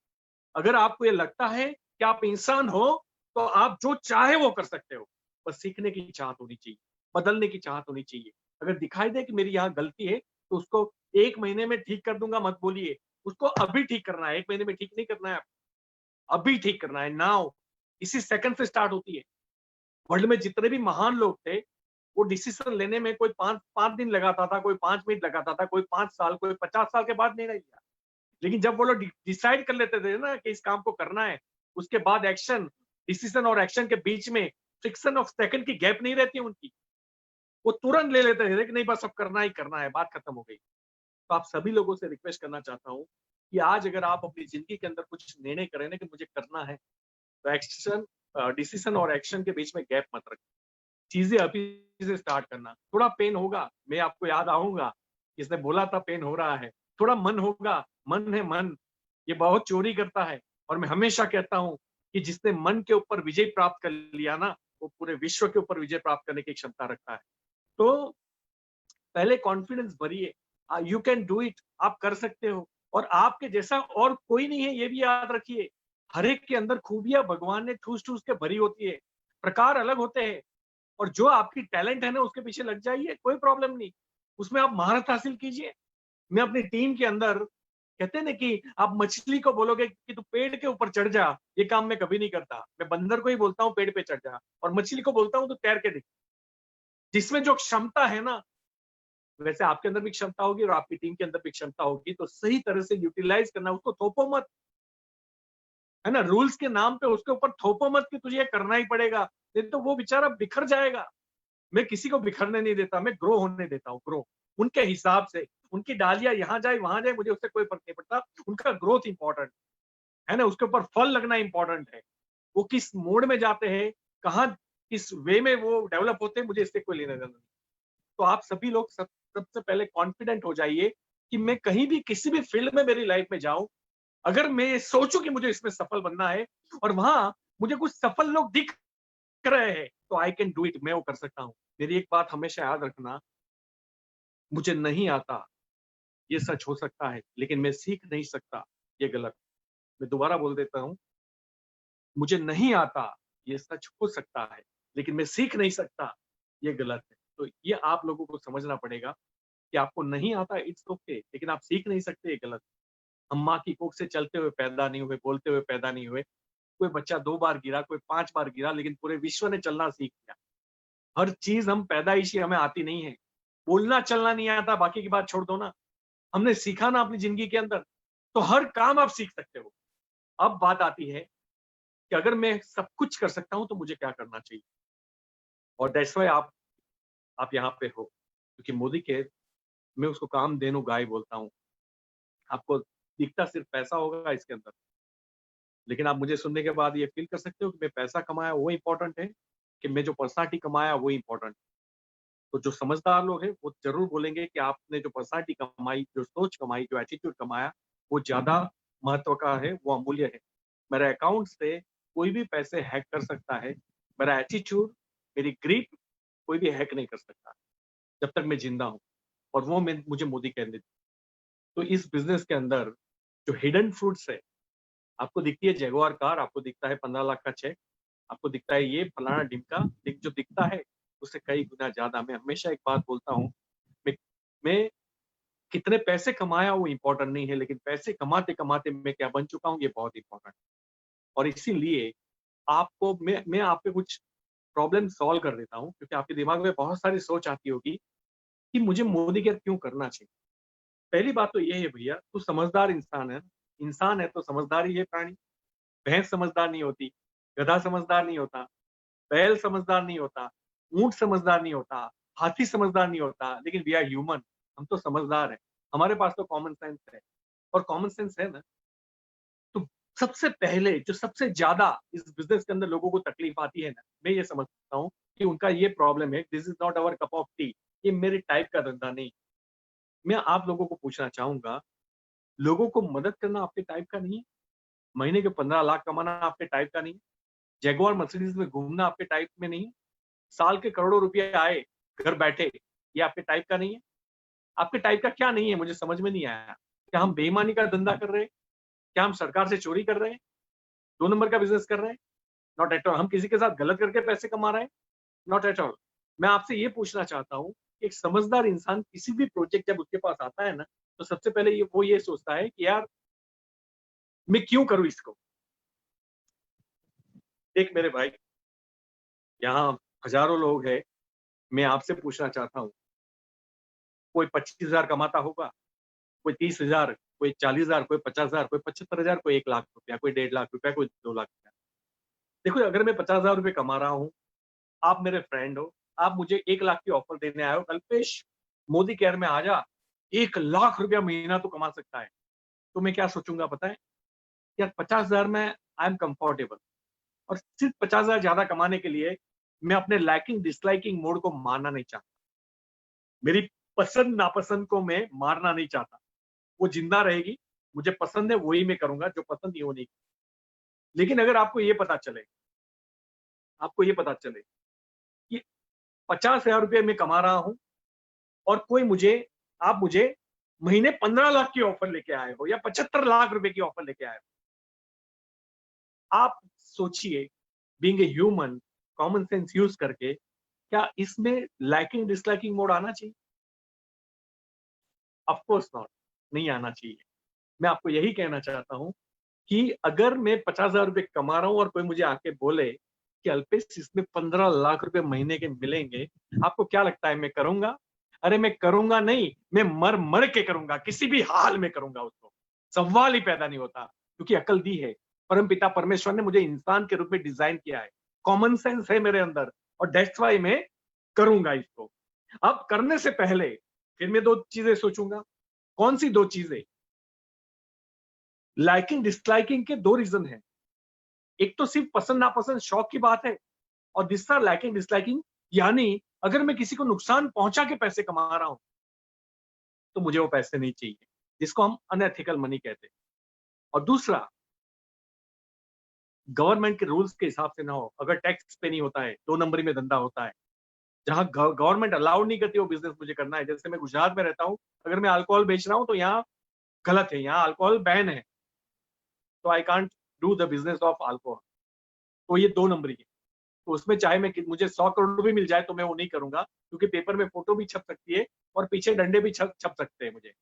अगर आपको ये लगता है कि आप इंसान हो, तो आप जो चाहे वो कर सकते हो। बस सीखने की चाहत होनी चाहिए, बदलने की चाहत होनी चाहिए। अगर दिखाई दे कि मेरी यहाँ गलती है, तो उसको 1 महीने में ठीक कर दूंगा मत बोलिए, उसको अभी ठीक करना है। 1 महीने में ठीक नहीं करना है, अभी ठीक करना है, नाउ। इसी सेकंड से स्टार्ट होती है। वर्ल्ड में जितने भी महान लोग थे, वो डिसीजन लेने में कोई 5 दिन लगाता था, कोई 5 मिनट लगाता था, कोई 5 साल, कोई 50 साल के बाद नहीं लिया। लेकिन जब वो लोग डिसाइड कर लेते थे ना कि इस काम को करना है, उसके बाद एक्शन, डिसीजन और एक्शन के बीच में फ्रिक्शन ऑफ सेकंड की गैप नहीं रहती उनकी। वो तुरंत ले लेते थे कि नहीं बस अब करना ही करना है, बात खत्म हो गई। तो आप सभी लोगों से रिक्वेस्ट करना चाहता हूँ कि आज अगर आप अपनी जिंदगी के अंदर कुछ निर्णय करें ना कि मुझे करना है, तो एक्शन, डिसीजन और एक्शन के बीच में गैप मत रखें। चीजें अभी से स्टार्ट करना। थोड़ा पेन होगा, मैं आपको याद आऊंगा, किसने बोला था पेन हो रहा है। थोड़ा मन होगा, मन है मन, ये बहुत चोरी करता है। और मैं हमेशा कहता हूं कि जिसने मन के ऊपर विजय प्राप्त कर लिया ना, वो पूरे विश्व के ऊपर विजय प्राप्त करने की क्षमता रखता है। तो पहले कॉन्फिडेंस भरिए, यू कैन डू इट, आप कर सकते हो। और आपके जैसा और कोई नहीं है, ये भी याद रखिए। हर एक के अंदर खूबियां भगवान ने ठूस ठूस के भरी होती है, प्रकार अलग होते हैं। और जो आपकी टैलेंट है ना, उसके पीछे लग जाइए, कोई प्रॉब्लम नहीं, उसमें आप महारत हासिल कीजिए। मैं अपनी टीम के अंदर, कहते हैं ना कि आप मछली को बोलोगे कि तू पेड़ के ऊपर चढ़ जा, ये काम मैं कभी नहीं करता। मैं बंदर को ही बोलता हूँ पेड़ पे चढ़ जा, और मछली को बोलता हूँ तो तैर के दिख। जिसमें जो क्षमता है ना, वैसे आपके अंदर भी क्षमता होगी और आपकी टीम के अंदर भी क्षमता होगी, तो सही तरह से यूटिलाइज करना, उसको थोपो मत। है ना, रूल्स के नाम पे उसके ऊपर थोपो मत कि तुझे ये करना ही पड़ेगा, नहीं तो वो बेचारा बिखर जाएगा। मैं किसी को बिखरने नहीं देता, मैं ग्रो होने देता हूँ, ग्रो उनके हिसाब से। उनकी डालियां यहाँ जाए वहां जाए, मुझे उससे कोई फर्क नहीं पड़ता। उनका ग्रोथ इंपॉर्टेंट है ना, उसके ऊपर फल लगना इंपॉर्टेंट है। वो किस मोड में जाते हैं, कहाँ, किस वे में वो डेवलप होते हैं, मुझे इससे कोई लेना देना नहीं। तो आप सभी लोग सबसे पहले कॉन्फिडेंट हो जाइए कि मैं कहीं भी किसी भी फील्ड में मेरी लाइफ में जाऊं, अगर मैं ये सोचूं कि मुझे इसमें सफल बनना है और वहां मुझे कुछ सफल लोग दिख रहे हैं, तो आई कैन डू इट, मैं वो कर सकता हूँ। मेरी एक बात हमेशा याद रखना, मुझे नहीं आता, ये सच हो सकता है, लेकिन मैं सीख नहीं सकता, ये गलत। मैं दोबारा बोल देता हूँ, मुझे नहीं आता, ये सच हो सकता है, लेकिन मैं सीख नहीं सकता, ये गलत है। तो ये आप लोगों को समझना पड़ेगा कि आपको नहीं आता, इट्स ओके, लेकिन आप सीख नहीं सकते, ये गलत है। हम माँ की कोख से चलते हुए पैदा नहीं हुए, बोलते हुए पैदा नहीं हुए। कोई बच्चा 2 बार गिरा, कोई 5 बार गिरा, लेकिन पूरे विश्व ने चलना सीख लिया। हर चीज हम पैदाइशी हमें आती नहीं है। बोलना चलना नहीं आता, बाकी की बात छोड़ दो ना। हमने सीखा ना अपनी जिंदगी के अंदर, तो हर काम आप सीख सकते हो। अब बात आती है कि अगर मैं सब कुछ कर सकता हूं तो मुझे क्या करना चाहिए। और दैट्स व्हाई आप यहाँ पे हो, क्योंकि मोदी केयर, मैं उसको कामधेनु गाय बोलता हूँ। आपको दिखता सिर्फ पैसा होगा इसके अंदर, लेकिन आप मुझे सुनने के बाद ये फील कर सकते हो कि मैं पैसा कमाया वो इम्पोर्टेंट है, कि मैं जो पर्सनालिटी कमाया वो इम्पोर्टेंट है। तो जो समझदार लोग हैं वो जरूर बोलेंगे कि आपने जो पर्सनालिटी कमाई, जो सोच कमाई, जो एटीट्यूड कमाया, वो ज्यादा महत्व का है, वो अमूल्य है। मेरे अकाउंट से कोई भी पैसे हैक कर सकता है, मेरा एटीट्यूड, मेरी ग्रिप कोई भी हैक नहीं कर सकता जब तक मैं जिंदा हूँ। और वो मैं मुझे मोदी कहने दी। तो इस बिजनेस के अंदर जो हिडन फ्रूट्स है, आपको दिखती है जगुआर कार, आपको दिखता है 15 लाख का चेक, आपको दिखता है ये फलाना ढिमका, जो दिखता है उससे कई गुना ज्यादा। मैं हमेशा एक बात बोलता हूँ, मैं कितने पैसे कमाया वो इम्पोर्टेंट नहीं है, लेकिन पैसे कमाते कमाते मैं क्या बन चुका हूँ ये बहुत इम्पोर्टेंट है। और इसीलिए आपको मैं आप पे कुछ प्रॉब्लम सॉल्व कर देता हूँ, क्योंकि आपके दिमाग में बहुत सारी सोच आती होगी कि मुझे मोदी केयर क्यों करना चाहिए। पहली बात तो ये है भैया, तू समझदार इंसान है तो समझदार ही है प्राणी। भैंस समझदार नहीं होती, गधा समझदार नहीं होता, बैल समझदार नहीं होता, ऊंट समझदार नहीं होता, हाथी समझदार नहीं होता, लेकिन वी आर ह्यूमन, हम तो समझदार हैं। हमारे पास तो कॉमन सेंस है, और कॉमन सेंस है ना, तो सबसे पहले जो सबसे ज्यादा इस बिजनेस के अंदर लोगों को तकलीफ आती है ना, मैं ये समझता हूँ कि उनका ये प्रॉब्लम है, this is not our cup of tea, ये मेरे टाइप का धंधा नहीं। मैं आप लोगों को पूछना चाहूंगा, लोगों को मदद करना आपके टाइप का नहीं है? महीने के 15 लाख कमाना आपके टाइप का नहीं है? जैगुआर मर्सिडीज में घूमना आपके टाइप में नहीं है? साल के करोड़ों रुपए आए घर बैठे, ये आपके टाइप का नहीं है? आपके टाइप का क्या नहीं है, मुझे समझ में नहीं आया। क्या हम बेईमानी का धंधा कर रहे हैं? क्या हम सरकार से चोरी कर रहे हैं? 2 नंबर का बिजनेस कर रहे हैं? Not at all. हम किसी के साथ गलत करके पैसे कमा रहे हैं? Not at all. मैं आपसे ये पूछना चाहता हूँ, एक समझदार इंसान किसी भी प्रोजेक्ट जब उसके पास आता है ना, तो सबसे पहले वो ये सोचता है कि यार मैं क्यों करूं इसको। देख मेरे भाई, यहाँ हजारों लोग हैं, मैं आपसे पूछना चाहता हूँ, कोई 25,000 कमाता होगा, कोई 30,000, कोई 40,000, कोई 50,000, कोई 75,000, कोई 1 लाख रुपया, कोई 1.5 लाख रुपया, कोई 2 लाख रुपया। देखो, अगर मैं 50,000 रुपये कमा रहा हूँ, आप मेरे फ्रेंड हो, आप मुझे 1 लाख की ऑफर देने आए हो, कल्पेश मोदी केयर में आ जा, 1 लाख रुपया महीना तो कमा सकता है, तो मैं क्या सोचूंगा पता है? यार 50,000 में आई एम कंफर्टेबल, और सिर्फ 50,000 ज्यादा कमाने के लिए मैं अपने लाइकिंग डिसलाइकिंग मोड को मारना नहीं चाहता। मेरी पसंद नापसंद को मैं मारना नहीं चाहता, वो जिंदा रहेगी। मुझे पसंद है वही मैं करूंगा, जो पसंद नहीं वो नहीं। लेकिन अगर आपको ये पता चले कि 50,000 रुपये मैं कमा रहा हूं, और आप मुझे महीने 15 लाख की ऑफर लेके आए हो, या 75 लाख रुपए की ऑफर लेके आए हो, आप सोचिए, being a human, common sense use करके, क्या इसमें लाइकिंग डिसलाइकिंग मोड आना चाहिए? ऑफ कोर्स नॉट, नहीं आना चाहिए। मैं आपको यही कहना चाहता हूं कि अगर मैं 50,000 रुपये कमा रहा हूं और कोई मुझे आके बोले कि अल्पेश इसमें 15 लाख रुपए महीने के मिलेंगे, आपको क्या लगता है मैं करूंगा? अरे मैं करूंगा नहीं, मैं मर मर के करूंगा, किसी भी हाल में करूंगा उसको। सवाल ही पैदा नहीं होता, क्योंकि अकल दी है परम पिता परमेश्वर ने, मुझे इंसान के रूप में डिजाइन किया है, कॉमन सेंस है मेरे अंदर, और दैट्स व्हाई मैं करूंगा इसको। अब करने से पहले फिर मैं 2 चीजें सोचूंगा। कौन सी 2 चीजें? लाइकिंग डिसलाइकिंग के 2 रीजन है। एक तो सिर्फ पसंद नापसंद शौक की बात है, और दूसरा लाइकिंग डिसलाइकिंग, यानी अगर मैं किसी को नुकसान पहुंचा के पैसे कमा रहा हूं, तो मुझे वो पैसे नहीं चाहिए, जिसको हम अनएथिकल मनी कहते हैं। और दूसरा, गवर्नमेंट के रूल्स के हिसाब से ना हो, अगर टैक्स पे नहीं होता है, 2 नंबरी में धंधा होता है, जहां गवर्नमेंट अलाउड नहीं करती वो बिजनेस मुझे करना है। जैसे मैं गुजरात में रहता हूँ, अगर मैं अल्कोहल बेच रहा हूँ तो यहाँ गलत है, यहाँ अल्कोहल बैन है, तो I can't do the business of alcohol. तो ये 2 नंबरी है। तो उसमें चाहे मुझे 100 करोड़ भी मिल जाए तो मैं वो नहीं करूंगा, क्योंकि पेपर में फोटो भी छप सकती है और पीछे डंडे भी छप सकते हैं मुझे,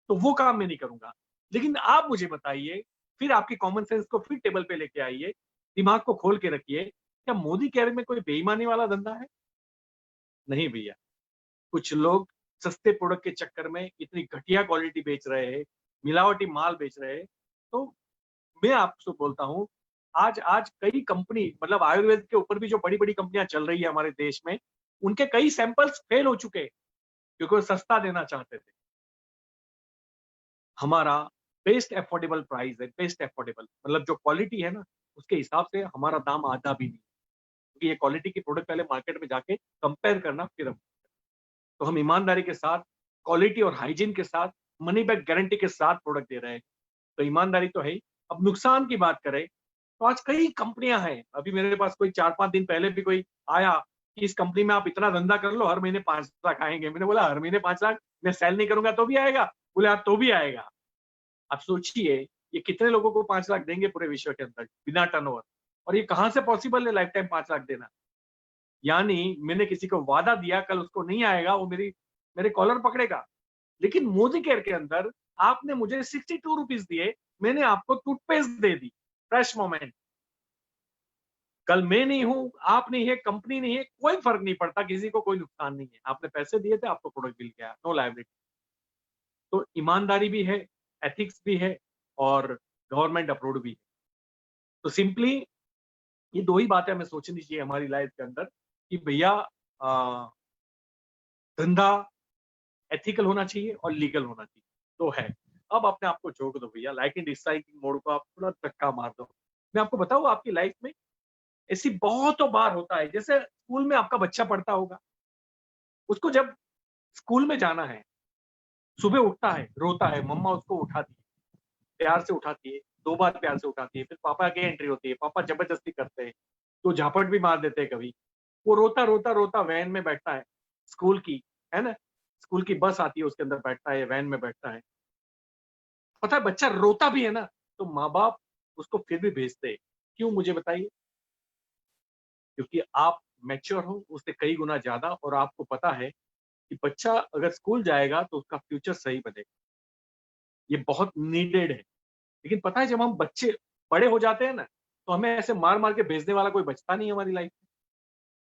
तो वो काम मैं नहीं करूंगा। लेकिन आप मुझे बताइए, फिर आपकी कॉमन सेंस को फिर टेबल पे लेके आइए, दिमाग को खोल के रखिए, क्या मोदी केयर में कोई बेईमानी वाला धंधा है? नहीं भैया। कुछ लोग सस्ते प्रोडक्ट के चक्कर में इतनी घटिया क्वालिटी बेच रहे हैं, मिलावटी माल बेच रहे हैं। तो मैं आपसे बोलता हूँ, आज आज कई कंपनी, मतलब आयुर्वेद के ऊपर भी जो बड़ी बड़ी कंपनियां चल रही है हमारे देश में, उनके कई सैंपल्स फेल हो चुके हैं। क्योंकि वो सस्ता देना चाहते थे। हमारा बेस्ट अफोर्डेबल प्राइस है, बेस्ट अफोर्डेबल मतलब जो क्वालिटी है ना, उसके हिसाब से हमारा दाम आधा भी नहीं, क्योंकि ये क्वालिटी की प्रोडक्ट पहले मार्केट में जाके कंपेयर करना फिर तो हम ईमानदारी के साथ, क्वालिटी और हाइजीन के साथ, मनी बैक गारंटी के साथ प्रोडक्ट दे रहे हैं। तो ईमानदारी तो है ही। अब नुकसान की बात करें, तो आज कई कंपनियां हैं। अभी मेरे पास कोई 4-5 दिन पहले भी कोई आया कि इस कंपनी में आप इतना धंधा कर लो, हर महीने 5 लाख आएंगे। मैंने बोला हर महीने 5 लाख मैं सेल नहीं करूंगा तो भी आएगा? बोले आप तो भी आएगा। आप सोचिए ये कितने लोगों को 5 लाख देंगे पूरे विश्व के अंदर बिना टर्नओवर, और ये कहां से पॉसिबल है लाइफ टाइम 5 लाख देना? यानी मैंने किसी को वादा दिया, कल उसको नहीं आएगा, वो मेरे कॉलर पकड़ेगा। लेकिन मोदी केयर के अंदर आपने मुझे 62 रुपीज दिए, मैंने आपको टूथपेस्ट दे दी, फ्रेश मोमेंट। कल मैं नहीं हूं, आप नहीं है, कंपनी नहीं है, कोई फर्क नहीं पड़ता, किसी को कोई नुकसान नहीं है। आपने पैसे दिए थे, आपको प्रोडक्ट मिल गया, नो लायबिलिटी। तो ईमानदारी भी है, एथिक्स भी है, और गवर्नमेंट अप्रूव्ड भी है। तो सिंपली ये दो ही बातें हमें सोचनी चाहिए हमारी लाइफ के अंदर कि भैया धंधा एथिकल होना चाहिए और लीगल होना चाहिए, तो है। अब अपने आप को झोंक दो भैया, लाइक इन डिसलाइकिंग मोड को आप थोड़ा धक्का मार दो। मैं आपको बताऊं, आपकी लाइफ में ऐसी बहुतों बार होता है, जैसे स्कूल में आपका बच्चा पढ़ता होगा, उसको जब स्कूल में जाना है, सुबह उठता है, रोता है, मम्मा उसको उठाती है, प्यार से उठाती है, 2 बार प्यार से उठाती है, फिर पापा की एंट्री होती है, पापा जबरदस्ती करते हैं, तो झापट भी मार देते हैं कभी। वो रोता रोता रोता वैन में बैठता है, स्कूल की, है ना, स्कूल की बस आती है, उसके अंदर बैठता है, वैन में बैठता है। पता है बच्चा रोता भी है ना, तो माँ बाप उसको फिर भी भेजते हैं। क्यों, मुझे बताइए? क्योंकि आप मैच्योर हो उससे कई गुना ज्यादा, और आपको पता है कि बच्चा अगर स्कूल जाएगा तो उसका फ्यूचर सही बनेगा। ये बहुत नीडेड है। लेकिन पता है जब हम बच्चे बड़े हो जाते हैं ना, तो हमें ऐसे मार मार के भेजने वाला कोई बचता नहीं है हमारी लाइफ में।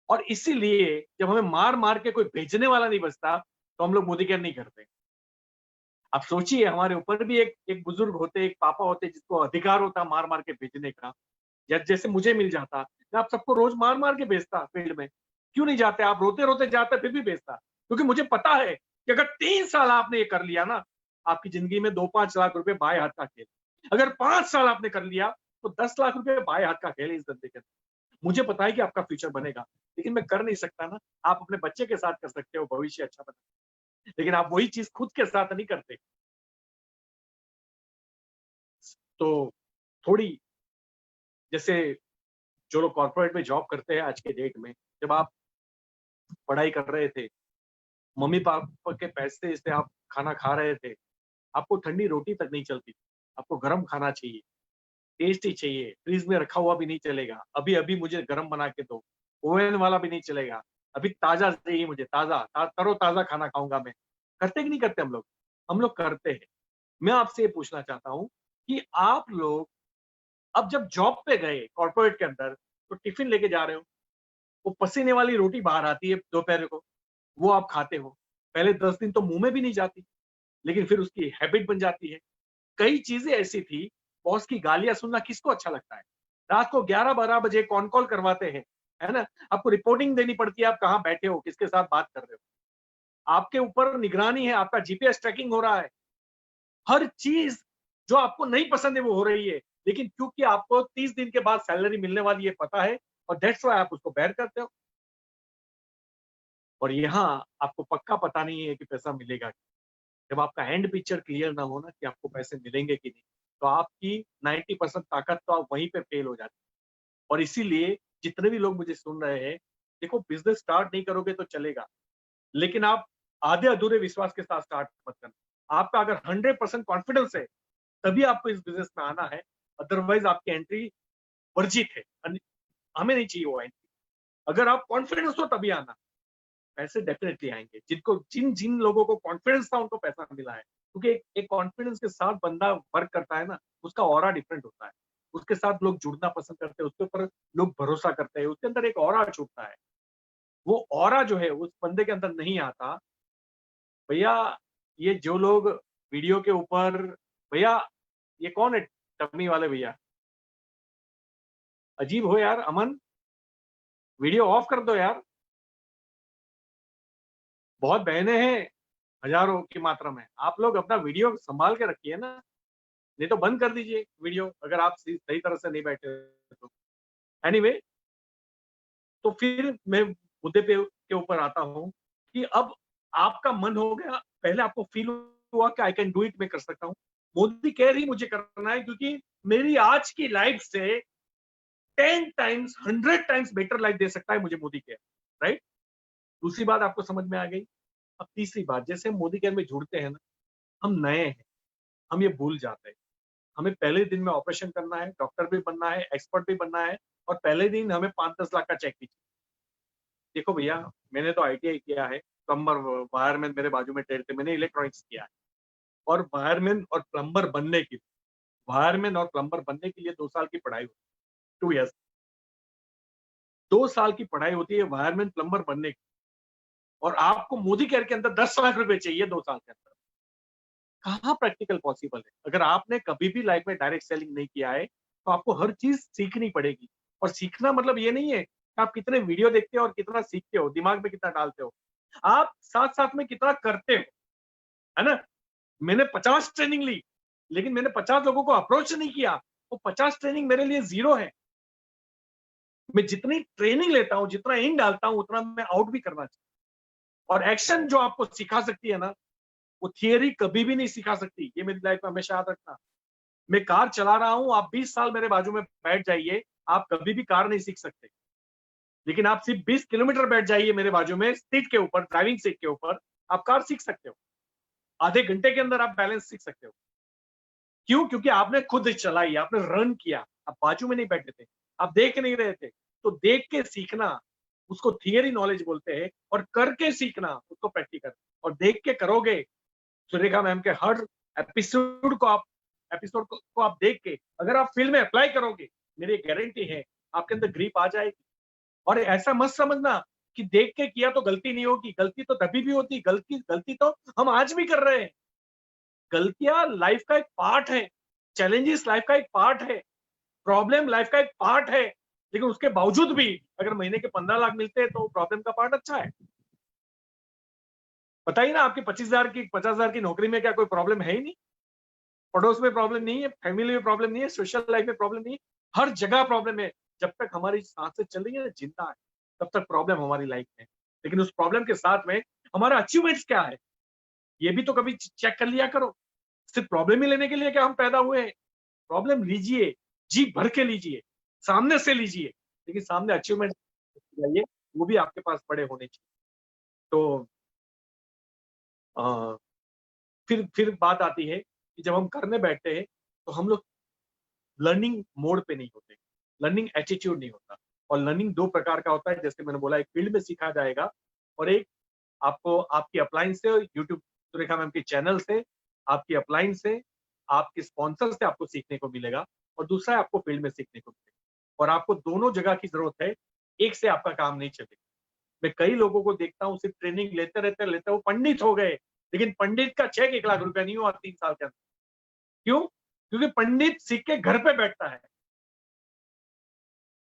और इसीलिए जब हमें मार मार के कोई भेजने वाला नहीं बचता, तो हम लोग मोदी केयर नहीं करते। आप सोचिए हमारे ऊपर भी एक बुजुर्ग होते, एक पापा होते, जिसको अधिकार होता मार मार के भेजने का, जैसे मुझे मिल जाता, मैं आप सबको रोज मार मार के भेजता फील्ड में। क्यों नहीं जाते आप? रोते रोते जाते, फिर भी भेजता, क्योंकि मुझे पता है कि अगर 3 साल आपने ये कर लिया ना, आपकी जिंदगी में 2-5 लाख रुपए बाएं हाथ का खेल। अगर 5 साल आपने कर लिया, तो 10 लाख रुपए बाएं हाथ का खेल है इस धंधे के अंदर। मुझे पता है कि आपका फ्यूचर बनेगा, लेकिन मैं कर नहीं सकता ना। आप अपने बच्चे के साथ कर सकते हो, भविष्य अच्छा बना, लेकिन आप वही चीज खुद के साथ नहीं करते। तो थोड़ी, जैसे जो लोग कॉर्पोरेट में जॉब करते हैं आज के डेट में, जब आप पढ़ाई कर रहे थे, मम्मी पापा के पैसे से आप खाना खा रहे थे, आपको ठंडी रोटी तक नहीं चलती, आपको गर्म खाना चाहिए, टेस्टी चाहिए, फ्रीज में रखा हुआ भी नहीं चलेगा, अभी अभी मुझे गर्म बना के दो, ओवन वाला भी नहीं चलेगा, अभी ताजा चाहिए मुझे, ताजा तरोताजा खाना खाऊंगा मैं। करते कि नहीं करते हम लोग? हम लोग करते हैं। मैं आपसे ये पूछना चाहता हूँ कि आप लोग अब जब जॉब पे गए कॉर्पोरेट के अंदर, तो टिफिन लेके जा रहे हो, वो पसीने वाली रोटी बाहर आती है दोपहर को, वो आप खाते हो। पहले 10 दिन तो मुंह में भी नहीं जाती, लेकिन फिर उसकी हैबिट बन जाती है। कई चीजें ऐसी थी, बॉस की गालियां सुनना किसको अच्छा लगता है? रात को 11-12 बजे कॉन कॉल करवाते हैं, है ना, आपको रिपोर्टिंग देनी पड़ती है, आप कहाँ बैठे हो, किसके साथ बात कर रहे हो, आपके ऊपर निगरानी है, आपका जीपीएस ट्रैकिंग हो रहा है, हर चीज जो आपको नहीं पसंद है वो हो रही है, लेकिन क्योंकि आपको 30 दिन के बाद सैलरी मिलने वाली है पता है, और दैट्स व्हाई आप उसको बेयर करते हो। और यहाँ आपको पक्का पता नहीं है कि पैसा मिलेगा। जब आपका एंड पिक्चर क्लियर ना हो ना कि आपको पैसे मिलेंगे कि नहीं, तो आपकी 90% ताकत तो आप वहीं पे फेल हो जाती है। और इसीलिए जितने भी लोग मुझे सुन रहे हैं, देखो बिजनेस स्टार्ट नहीं करोगे तो चलेगा, लेकिन आप आधे अधूरे विश्वास के साथ स्टार्ट मत करना। आपका अगर 100% कॉन्फिडेंस है, तभी आपको इस बिजनेस में आना है, अदरवाइज आपकी एंट्री वर्जित है। हमें नहीं चाहिए वो एंट्री। अगर आप कॉन्फिडेंस हो तभी आना, पैसे डेफिनेटली आएंगे। जिनको जिन जिन लोगों को कॉन्फिडेंस था उनको पैसा मिला है, क्योंकि एक कॉन्फिडेंस के साथ बंदा वर्क करता है ना, उसका ऑरा डिफरेंट होता है, उसके साथ लोग जुड़ना पसंद करते हैं, उसके ऊपर लोग भरोसा करते हैं, उसके अंदर एक ऑरा छूटता है। वो ऑरा जो है उस बंदे के अंदर नहीं आता। भैया ये जो लोग वीडियो के ऊपर, भैया ये कौन है टम्मी वाले भैया? अजीब हो यार, अमन, वीडियो ऑफ कर दो यार। बहुत बहने हैं, हजारों की मात्रा में। आप लोग अपना वीडियो संभाल के रखिए ना, नहीं तो बंद कर दीजिए वीडियो अगर आप सही तरह से नहीं बैठे तो। एनीवे, तो फिर मैं मुद्दे पे के ऊपर आता हूँ कि अब आपका मन हो गया, पहले आपको फील हुआ कि आई कैन डू इट, मैं कर सकता हूँ। मोदी केयर ही मुझे करना है क्योंकि मेरी आज की लाइफ से 10 टाइम्स 100 टाइम्स बेटर लाइफ दे सकता है मुझे मोदी केयर, राइट? दूसरी बात आपको समझ में आ गई। अब तीसरी बात, जैसे हम मोदी केयर में जुड़ते हैं ना, हम नए हैं, हम ये भूल जाते हैं। हमें पहले दिन में ऑपरेशन करना है, डॉक्टर भी बनना है, एक्सपर्ट भी बनना है, और पहले दिन हमें 5-10 लाख का चेक भी चाहिए। देखो भैया, मैंने तो आईटीआई किया है, प्लम्बर वायरमैन मेरे बाजू में टेढ़ थे, मैंने इलेक्ट्रॉनिक्स किया है, और वायरमैन और प्लम्बर बनने के लिए, वायरमैन और प्लम्बर बनने के लिए 2 साल की पढ़ाई होती है, 2 ईयर्स। 2 साल की पढ़ाई होती है वायरमैन प्लम्बर बनने की, और आपको मोदी केयर के अंदर 10 लाख रुपए चाहिए 2 साल के अंदर। कहाँ प्रैक्टिकल पॉसिबल है? अगर आपने कभी भी लाइफ में डायरेक्ट सेलिंग नहीं किया है, तो आपको हर चीज सीखनी पड़ेगी। और सीखना मतलब ये नहीं है कि आप कितने वीडियो देखते हो और कितना सीखते हो, दिमाग में कितना डालते हो। आप साथ-साथ में कितना करते हो, है ना? मैंने 50 ट्रेनिंग ली, लेकिन मैंने 50 लोगों को अप्रोच नहीं किया। वो 50 ट्रेनिंग मेरे लिए 0 है। मैं जितनी ट्रेनिंग लेता हूँ, जितना इन डालता हूँ, उतना मैं आउट भी करना चाहिए। और एक्शन जो आपको सिखा सकती है ना, वो थियरी कभी भी नहीं सिखा सकती। ये मेरी लाइफ में हमेशा याद रखना। मैं कार चला रहा हूँ, आप 20 साल मेरे बाजू में बैठ जाइए, आप कभी भी कार नहीं सीख सकते। लेकिन आप सिर्फ 20 किलोमीटर बैठ जाइए मेरे बाजू में, सीट के ऊपर, ड्राइविंग सीट के ऊपर, आप कार सीख सकते हो। आधे घंटे के अंदर आप बैलेंस सीख सकते हो। क्यों? क्योंकि आपने खुद चलाई, आपने रन किया, आप बाजू में नहीं बैठे थे, आप देख नहीं रहे थे। तो देख के सीखना, उसको थियरी नॉलेज बोलते हैं, और करके सीखना, उसको प्रैक्टिकल। और देख के करोगे, सुरेखा मैम के हर एपिसोड को आप देख के अगर आप फील्ड में अप्लाई करोगे, मेरी गारंटी है आपके अंदर ग्रिप आ जाएगी। और ऐसा मत समझना कि देख के किया तो गलती नहीं होगी, गलती तो तभी भी होती, गलती तो हम आज भी कर रहे हैं। गलतियां लाइफ का एक पार्ट है, चैलेंजेस लाइफ का एक पार्ट है, प्रॉब्लम लाइफ का एक पार्ट है। लेकिन उसके बावजूद भी अगर महीने के 15 लाख मिलते हैं तो प्रॉब्लम का पार्ट अच्छा है। बताइए ना, आपकी 50,000 की नौकरी में क्या कोई प्रॉब्लम है ही नहीं? पड़ोस में प्रॉब्लम नहीं है, फैमिली में प्रॉब्लम नहीं है, सोशल लाइफ में प्रॉब्लम नहीं है, हर जगह प्रॉब्लम है। जब तक हमारी सांसें चल रही है ना, जिंदा है, तब तक प्रॉब्लम हमारी लाइफ में। लेकिन उस प्रॉब्लम के साथ में हमारा अचीवमेंट्स क्या है, ये भी तो कभी चेक कर लिया करो। सिर्फ प्रॉब्लम ही लेने के लिए क्या हम पैदा हुए हैं? प्रॉब्लम लीजिए, जी भर के लीजिए, सामने से लीजिए, लेकिन सामने अचीवमेंट चाहिए, वो भी आपके पास बड़े होने चाहिए। तो अ, फिर बात आती है कि जब हम करने बैठते हैं, तो हम लोग लर्निंग मोड पे नहीं होते, लर्निंग एटीट्यूड नहीं होता। और लर्निंग 2 प्रकार का होता है, जैसे मैंने बोला, एक फील्ड में सीखा जाएगा, और एक आपको आपकी अपलाइन से, यूट्यूब सुरेखा मैम के चैनल से, आपकी अपलाइन से, आपके स्पॉन्सर से आपको सीखने को मिलेगा, और दूसरा है आपको फील्ड में सीखने को मिलेगा। और आपको दोनों जगह की जरूरत है, एक से आपका काम नहीं चलेगा। मैं कई लोगों को देखता हूँ, सिर्फ ट्रेनिंग लेते वो पंडित हो गए, लेकिन पंडित का चेक 1 लाख रुपया नहीं हुआ 3 साल के अंदर। क्यों? क्योंकि पंडित सीख के घर पे बैठता है,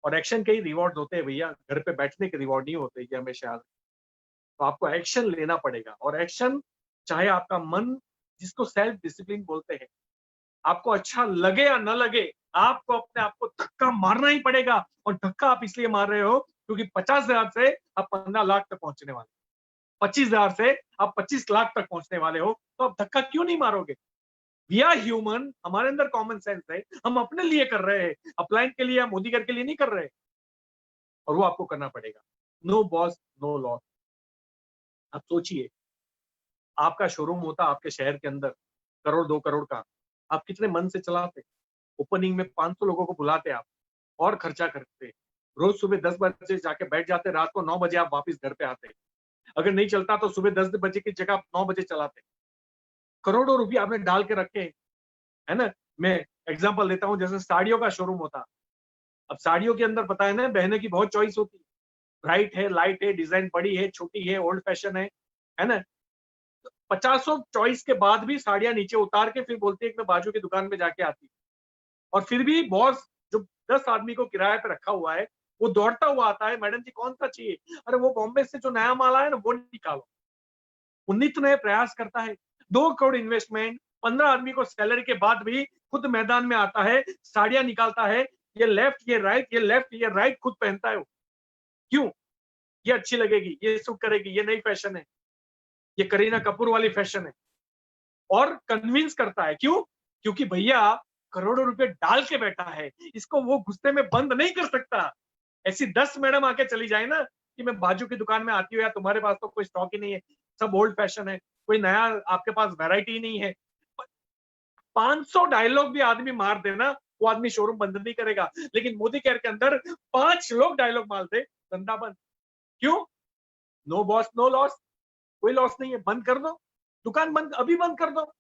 और एक्शन के ही रिवॉर्ड होते हैं भैया, घर पे बैठने के रिवॉर्ड नहीं होते, ये हमेशा याद। तो आपको एक्शन लेना पड़ेगा, और एक्शन, चाहे आपका मन, जिसको सेल्फ डिसिप्लिन बोलते हैं, आपको अच्छा लगे या न लगे, आपको अपने आप को धक्का मारना ही पड़ेगा। और धक्का आप इसलिए मार रहे हो क्योंकि 50,000 से आप 15 लाख तक पहुंचने वाले, 25,000 से आप 25 लाख तक पहुंचने वाले हो, तो आप धक्का क्यों नहीं मारोगे? वी आर ह्यूमन, हमारे अंदर कॉमन सेंस है, हम अपने लिए कर रहे हैं, अपलाइन के लिए या मोदी के लिए नहीं कर रहे। और वो आपको करना पड़ेगा। No boss no loss. आप सोचिए, आपका शोरूम होता आपके शहर के अंदर, करोड़ 2 करोड़ का, आप कितने मन से चलाते? ओपनिंग में 500 लोगों को बुलाते आप, और खर्चा करते, रोज सुबह 10 बजे जाके बैठ जाते, रात को 9 बजे आप वापस घर पे आते। अगर नहीं चलता तो सुबह 10 बजे की जगह आप 9 बजे चलाते। करोड़ों रुपये आपने डाल के रखे, है ना? मैं एग्जांपल देता हूँ, जैसे साड़ियों का शोरूम होता। अब साड़ियों के अंदर पता है ना, बहने की बहुत चॉइस होती है, ब्राइट है, लाइट है, डिजाइन बड़ी है, छोटी है, ओल्ड फैशन है ना? 50 चॉइस के बाद भी साड़ियां नीचे उतार के फिर बोलती है कि मैं बाजू की दुकान में जाके आती हूँ। और फिर भी बॉस, जो 10 आदमी को किराए पे रखा हुआ है, वो दौड़ता हुआ आता है, मैडम जी कौन सा चाहिए? अरे वो बॉम्बे से जो नया माल आया ना, वो निकालो। वो नित नए प्रयास करता है। 2 करोड़ इन्वेस्टमेंट, 15 आदमी को सैलरी के बाद भी खुद मैदान में आता है, साड़ियां निकालता है, ये लेफ्ट ये राइट, ये लेफ्ट ये राइट खुद पहनता है वो। क्यों? ये अच्छी लगेगी, ये सूट करेगी, ये नई फैशन है, ये करीना कपूर वाली फैशन है। और कन्विंस करता है, क्यों? क्योंकि भैया करोड़ों रुपए डाल के बैठा है, इसको वो गुस्से में बंद नहीं कर सकता। ऐसी 10 मैडम आके चली जाए ना कि मैं बाजू की दुकान में आती हूँ, या तुम्हारे पास तो कोई स्टॉक ही नहीं है, सब ओल्ड फैशन है, कोई नया आपके पास वैरायटी ही नहीं है। 500 डायलॉग भी आदमी मार देना, वो आदमी शोरूम बंद नहीं करेगा। लेकिन मोदी केयर के अंदर 5 लोग डायलॉग मार दे, धंधा बंद। क्यों? नो बॉस नो लॉस, कोई लॉस नहीं है, बंद कर दो दुकान, बंद अभी बंद कर दो।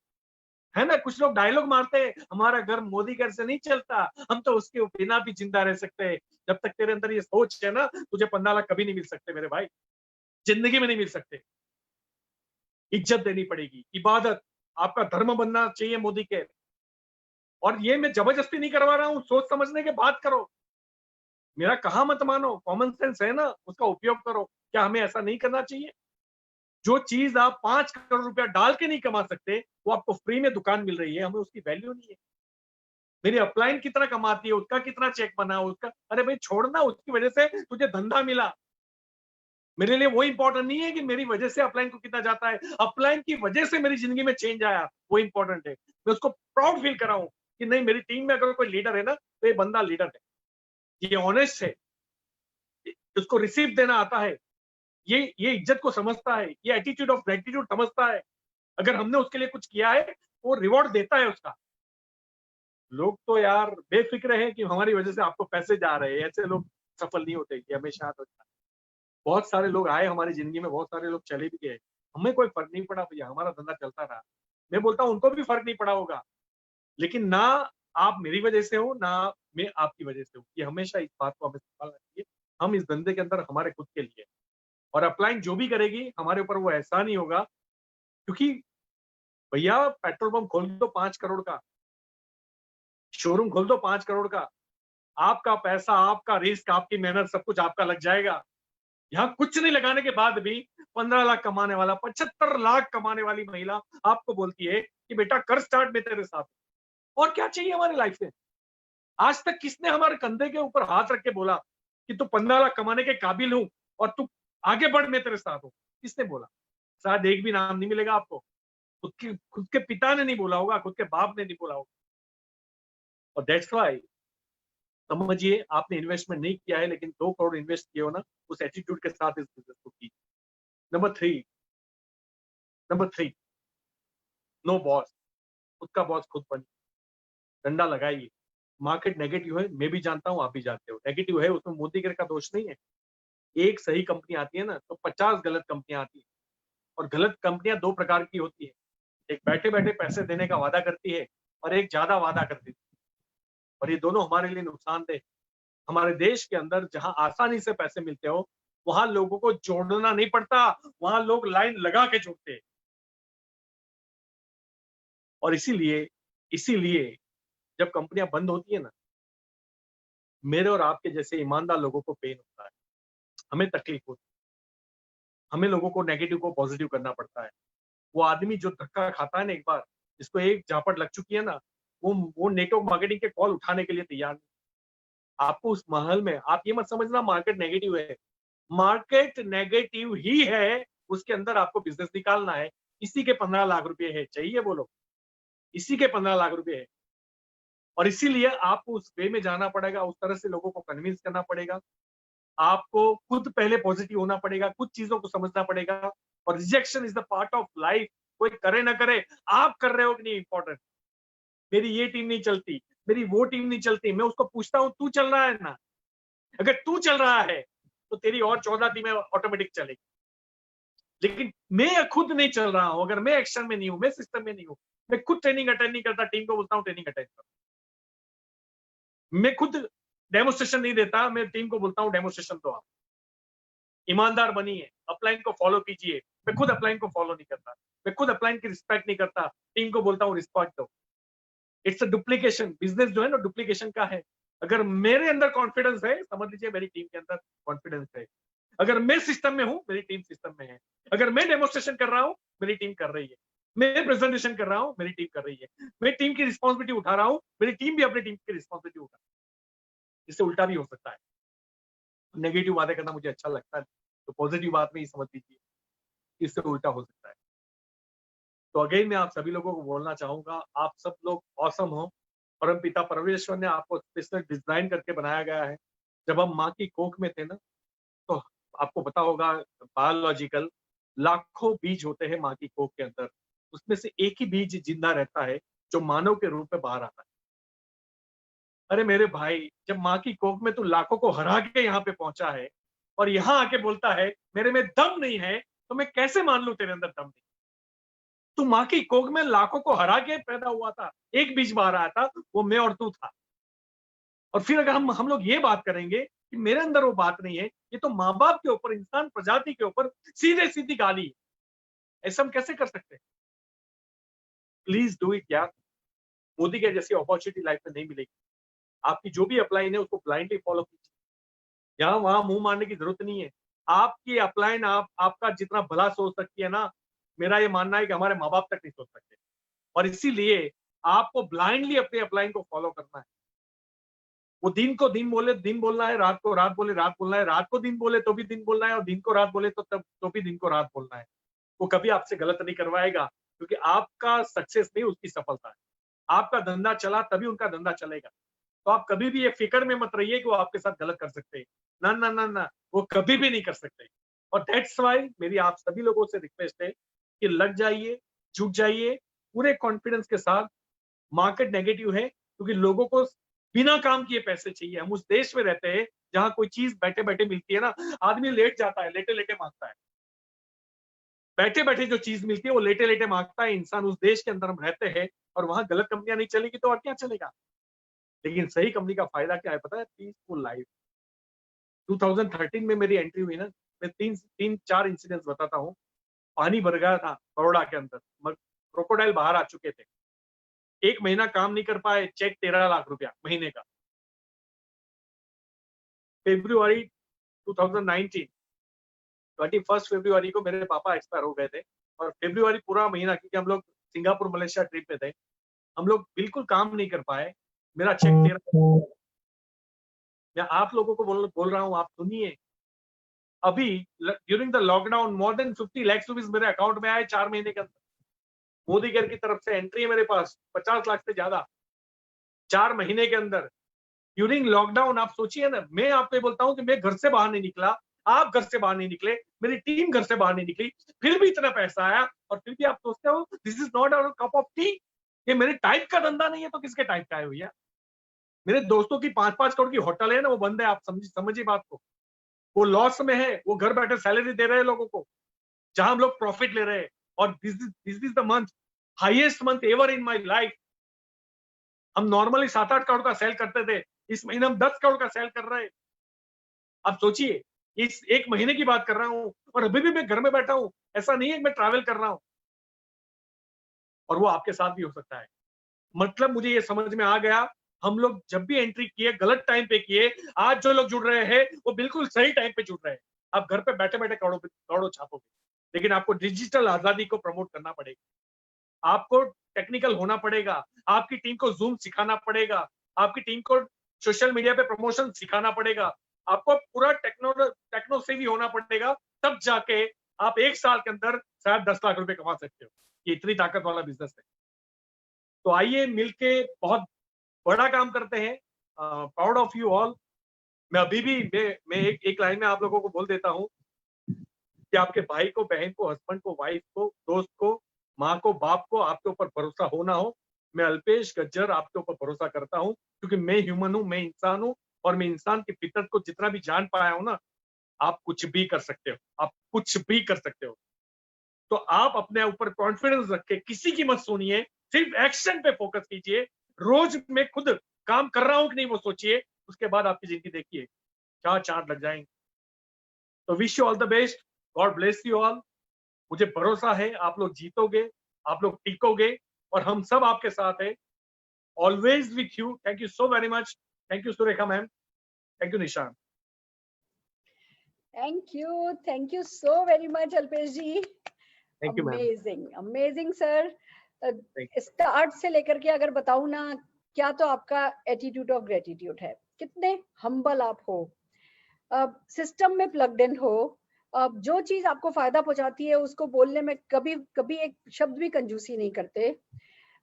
है ना, कुछ लोग डायलॉग मारते हैं, हमारा घर मोदी घर से नहीं चलता, हम तो उसके बिना भी जिंदा रह सकते हैं। जब तक तेरे अंदर ये सोच है ना, तुझे 15 लाख कभी नहीं मिल सकते मेरे भाई, जिंदगी में नहीं मिल सकते। इज्जत देनी पड़ेगी, इबादत, आपका धर्म बनना चाहिए मोदी के। और ये मैं जबरदस्ती नहीं करवा रहा हूँ, सोच समझने के बात करो, मेरा कहा मत मानो, कॉमन सेंस है ना, उसका उपयोग करो। क्या हमें ऐसा नहीं करना चाहिए? जो चीज आप 5 करोड़ रुपया डाल के नहीं कमा सकते, वो आपको फ्री में दुकान मिल रही है, हमें उसकी वैल्यू नहीं है। मेरी अपलाइन कितना कमाती है, उसका कितना चेक बना, उसका, अरे भाई छोड़ना, उसकी वजह से तुझे धंधा मिला। मेरे लिए वो इंपॉर्टेंट नहीं है कि मेरी वजह से अपलाइन को कितना जाता है, अपलाइन की वजह से मेरी जिंदगी में चेंज आया, वो इंपॉर्टेंट है। मैं उसको प्राउड फील कर रहा हूं कि नहीं, मेरी टीम में अगर कोई लीडर है ना, तो ये बंदा लीडर है, ये ऑनेस्ट है, उसको रिसीव देना आता है, ये इज्जत को समझता है, ये एटीट्यूड ऑफ ग्रेटिट्यूड समझता है। अगर हमने उसके लिए कुछ किया है, वो रिवॉर्ड देता है उसका। लोग तो यार बेफिक्र है कि हमारी वजह से आपको पैसे जा रहे हैं, ऐसे लोग सफल नहीं होते, ये हमेशा होता है। बहुत सारे लोग आए हमारी जिंदगी में, बहुत सारे लोग चले भी गए, हमें कोई फर्क नहीं पड़ा भैया, हमारा धंधा चलता रहा। मैं बोलता हूँ उनको भी फर्क नहीं पड़ा होगा, लेकिन ना आप मेरी वजह से हो, ना मैं आपकी वजह से हूँ। ये हमेशा इस बात को हमें संभालना चाहिए। हम इस धंधे के अंदर हमारे खुद के लिए, और अपलाइन जो भी करेगी हमारे ऊपर वो एहसान ही होगा। क्योंकि भैया पेट्रोल पंप खोल दो 5 करोड़ का, शोरूम खोल दो 5 करोड़ का, आपका पैसा, आपका रिस्क, आपकी मेहनत, सब कुछ आपका लग जाएगा। यहाँ कुछ नहीं लगाने के बाद भी 15 लाख कमाने वाला, 75 लाख कमाने वाली महिला आपको बोलती है कि बेटा कर स्टार्ट, में तेरे साथ। और क्या चाहिए हमारी लाइफ में? आज तक किसने हमारे कंधे के ऊपर हाथ रख के बोला कि तू 15 लाख कमाने के काबिल हूं और तू आगे बढ़, मैं तेरे साथ हूं? किसने बोला? शायद एक भी नाम नहीं मिलेगा आपको। खुद के पिता ने नहीं बोला होगा, खुद के बाप ने नहीं बोला होगा। और दैट्स व्हाई, समझिए आपने इन्वेस्टमेंट नहीं किया है, लेकिन 2 करोड़ इन्वेस्ट किए हो ना, उस एटीट्यूड के साथ इस बिजनेस को कीजिए। नंबर 3, नो बॉस, खुद का बॉस खुद बनिए, डंडा लगाइए। मार्केट नेगेटिव है, मैं भी जानता हूं, आप भी जानते हो नेगेटिव है, उसमें मोदी का दोष नहीं है। एक सही कंपनी आती है ना, तो 50 गलत कंपनियां आती है। और गलत कंपनियां 2 प्रकार की होती है, एक बैठे बैठे पैसे देने का वादा करती है, और एक ज्यादा वादा करती है। और ये दोनों हमारे लिए नुकसानदेह। हमारे देश के अंदर जहां आसानी से पैसे मिलते हो, वहां लोगों को जोड़ना नहीं पड़ता, वहां लोग लाइन लगा के जोड़ते हैं। और इसीलिए इसीलिए जब कंपनियां बंद होती है ना, मेरे और आपके जैसे ईमानदार लोगों को पेन होता है, हमें तकलीफ होती है, हमें लोगों को नेगेटिव को पॉजिटिव करना पड़ता है। वो आदमी जो धक्का खाता है ना एक बार, जिसको एक झापट लग चुकी है ना, वो नेटवर्क मार्केटिंग के कॉल उठाने के लिए तैयार नहीं। आपको उस महल में, आप ये मत समझना मार्केट नेगेटिव है, मार्केट नेगेटिव ही है, उसके अंदर आपको बिजनेस निकालना है। इसी के 15 लाख रुपए है, चाहिए बोलो, इसी के 15 लाख रुपए है। और इसीलिए आपको उस वे में जाना पड़ेगा, उस तरह से लोगों को कन्विंस करना पड़ेगा। आपको खुद पहले पॉजिटिव होना पड़ेगा, कुछ चीजों को समझना पड़ेगा। और rejection is the part of life, कोई करे ना करे, आप कर रहे हो कि नहीं इंपॉर्टेंट। मेरी ये टीम नहीं चलती, मेरी वो टीम नहीं चलती, मैं उसको पूछता हूँ तू चल रहा है ना? अगर तू चल रहा है तो तेरी और 14 टीमें ऑटोमेटिक चलेगी। लेकिन मैं खुद नहीं चल रहा हूं, अगर मैं एक्शन में नहीं हूं, मैं सिस्टम में नहीं हूं, मैं खुद ट्रेनिंग अटेंड नहीं करता, टीम को बोलता हूं ट्रेनिंग अटेंड करो, मैं खुद डेमोस्ट्रेशन नहीं देता, मैं टीम को बोलता हूं डेमोस्ट्रेशन दो आप, ईमानदार बनिए, अपलाइन को फॉलो कीजिए। मैं खुद अपलाइन को फॉलो नहीं करता, मैं खुद अपलाइन की रिस्पेक्ट नहीं करता, टीम को बोलता हूं रिस्पेक्ट दो। इट्स अ डुप्लीकेशन, बिजनेस जो है ना डुप्लीकेशन का है। अगर मेरे अंदर कॉन्फिडेंस है, समझ लीजिए मेरी टीम के अंदर कॉन्फिडेंस है। अगर मैं सिस्टम में हूं, मेरी टीम सिस्टम में है। अगर मैं डेमोस्ट्रेशन कर रहा हूं, मेरी टीम कर रही है, मैं प्रेजेंटेशन कर रहा हूँ, मेरी टीम कर रही है, मैं टीम की रिस्पॉन्सिबिलिटी उठा रहा हूँ, मेरी टीम भी अपनी टीम की रिस्पॉन्सिबिलिटी उठा। इससे उल्टा भी हो सकता है। नेगेटिव बातें करना मुझे अच्छा लगता है, तो पॉजिटिव बात में ही समझ लीजिए, इससे उल्टा हो सकता है। तो अगेन मैं आप सभी लोगों को बोलना चाहूंगा, आप सब लोग ऑसम हो। परम पिता परमेश्वर ने आपको स्पेशल डिजाइन करके बनाया गया है। जब हम माँ की कोख में थे ना, तो आपको पता होगा बायोलॉजिकल लाखों बीज होते हैं माँ की कोख के अंदर, उसमें से एक ही बीज जिंदा रहता है जो मानव के रूप में बाहर आता है। अरे मेरे भाई, जब माँ की कोख में तू लाखों को हरा के यहाँ पे पहुंचा है और यहाँ आके बोलता है मेरे में दम नहीं है, तो मैं कैसे मान लू तेरे अंदर दम नहीं। तू माँ की कोख में लाखों को हरा के पैदा हुआ था, एक बीज बाहर आया था, वो मैं और तू था। और फिर अगर हम लोग ये बात करेंगे कि मेरे अंदर वो बात नहीं है, ये तो माँ बाप के ऊपर, इंसान प्रजाति के ऊपर सीधे सीधी गाली है। ऐसा हम कैसे कर सकते हैं? प्लीज डू इट यार। मोदी के जैसी अपॉर्चुनिटी लाइफ में नहीं मिलेगी। आपकी जो भी अपलाइन है उसको ब्लाइंडली फॉलो कीजिए, यहाँ वहां मुंह मारने की जरूरत नहीं है। आपकी अपलाइन आपका जितना भला सोच सकती है ना, मेरा ये मानना है कि हमारे माँ बाप तक नहीं सोच सकते। और इसीलिए आपको ब्लाइंडली अपने अपलाइन को फॉलो करना है। वो दिन को दिन बोले दिन बोलना है, रात को रात बोले रात बोलना है, रात को दिन बोले तो भी दिन बोलना है, और दिन को रात बोले तो भी दिन को रात बोलना है। वो कभी आपसे गलत नहीं करवाएगा, क्योंकि आपका सक्सेस नहीं उसकी सफलता है। आपका धंधा चला तभी उनका धंधा चलेगा। तो आप कभी भी ये फिक्र में मत रहिए कि वो आपके साथ गलत कर सकते हैं। ना ना ना ना, वो कभी भी नहीं कर सकते। और दैट्स वाई मेरी आप सभी लोगों से रिक्वेस्ट है कि लग जाइए, जुट जाइए पूरे कॉन्फिडेंस के साथ। मार्केट नेगेटिव है क्योंकि लोगों को बिना काम किए पैसे चाहिए। हम उस देश में रहते हैं जहां कोई चीज बैठे बैठे मिलती है ना, आदमी लेट जाता है, लेटे लेटे मांगता है। बैठे बैठे जो चीज मिलती है वो लेटे लेटे मांगता है इंसान। उस देश के अंदर हम रहते हैं और वहां गलत कंपनियां नहीं चलेगी तो और क्या चलेगा। लेकिन सही कंपनी का फायदा क्या है पता है? Peaceful life. 2013 में मेरी एंट्री हुई ना, मैं तीन चार इंसिडेंट्स बताता हूँ। पानी भर गया था बड़ोड़ा के अंदर, क्रोकोडाइल बाहर आ चुके थे, एक महीना काम नहीं कर पाए, चेक 13 लाख रुपया महीने का। फेब्रुआरी 2019, 21 फरवरी को मेरे पापा एक्सपायर हो गए थे। और फेब्रुआरी पूरा महीना, क्योंकि हम लोग सिंगापुर मलेशिया ट्रिप पे थे, हम लोग बिल्कुल काम नहीं कर पाए। मेरा चेक 13। मैं आप लोगों को बोल रहा हूँ, आप सुनिए। अभी during the lockdown more than 50 lakh rupees मेरे अकाउंट में आए 4 महीने के अंदर। मोदी केयर की तरफ से एंट्री है मेरे पास 50 लाख से ज्यादा 4 महीने के अंदर। ड्यूरिंग लॉकडाउन आप सोचिए ना, मैं आपको बोलता हूँ कि मैं घर से बाहर नहीं निकला, आप घर से बाहर नहीं निकले, मेरी टीम घर से बाहर नहीं निकली, फिर भी इतना पैसा आया। और फिर भी आप सोचते हो this is not our cup of tea. ये मेरे टाइप का धंधा नहीं है तो किसके टाइप का है भैया? मेरे दोस्तों की 5-5 करोड़ की होटल है ना, वो बंद है। आप समझिए बात को। वो लॉस में है, वो घर बैठे सैलरी दे रहे हैं लोगों को, जहां हम लोग प्रॉफिट ले रहे हैं। और this is the month, highest month ever in my life. हम नॉर्मली 7-8 करोड़ का सेल करते थे, इस महीने हम 10 करोड़ का सेल कर रहे हैं। आप सोचिए, इस एक महीने की बात कर रहा हूं और अभी भी मैं घर में बैठा हूं। ऐसा नहीं है मैं ट्रैवल कर रहा हूं। और वो आपके साथ भी हो सकता है। मतलब मुझे ये समझ में आ गया, हम लोग जब भी एंट्री किए गलत टाइम पे किए। आज जो लोग जुड़ रहे हैं वो बिल्कुल सही टाइम पे जुड़ रहे हैं। आप घर पे बैठे बैठे करोड़ों करोड़ों छापोगे, लेकिन आपको डिजिटल आजादी को प्रमोट करना पड़ेगा। आपको टेक्निकल होना पड़ेगा, आपकी टीम को जूम सिखाना पड़ेगा, आपकी टीम को सोशल मीडिया पे प्रमोशन सिखाना पड़ेगा, आपको पूरा टेक्नो सेवी होना पड़ेगा। तब जाके आप 1 साल के अंदर शायद 10 लाख रुपए कमा सकते हो। ये इतनी ताकत वाला बिजनेस है। तो आइए मिलके बहुत बड़ा काम करते हैं। Proud of you all. मैं अभी भी मैं एक लाइन में आप लोगों को बोल देता हूँ कि आपके भाई को, बहन को, हस्बैंड को, वाइफ को, दोस्त को, माँ को, बाप को आपके ऊपर भरोसा हो ना हो, मैं अल्पेश गज्जर आपके ऊपर भरोसा करता हूँ। क्योंकि मैं ह्यूमन हूँ, मैं इंसान हूँ, और मैं इंसान की फितरत को जितना भी जान पाया हूँ ना, आप कुछ भी कर सकते हो, आप कुछ भी कर सकते हो। तो आप अपने ऊपर कॉन्फिडेंस रख के किसी की मत सुनिए, सिर्फ एक्शन पे फोकस कीजिए। रोज मैं खुद काम कर रहा हूं कि नहीं वो सोचिए, उसके बाद आपकी जिंदगी देखिए क्या चार्ट लग जाएंगे। तो wish you all the best, God bless you all. मुझे भरोसा है आप लोग जीतोगे, आप लोग टिकोगे, और हम सब आपके साथ हैं, always with you. Thank you so very much. Thank you Surekha ma'am, thank you निशान। Thank you so very much, Alpesh ji. Thank you ma'am. Amazing amazing sir. Thank start से लेकर के अगर बताऊं ना, क्या तो आपका एटीट्यूड ऑफ ग्रेटिट्यूड है, कितने हम्बल आप हो, सिस्टम में प्लग्ड इन हो, जो चीज आपको फायदा पहुंचाती है उसको बोलने में कभी कभी एक शब्द भी कंजूसी नहीं करते,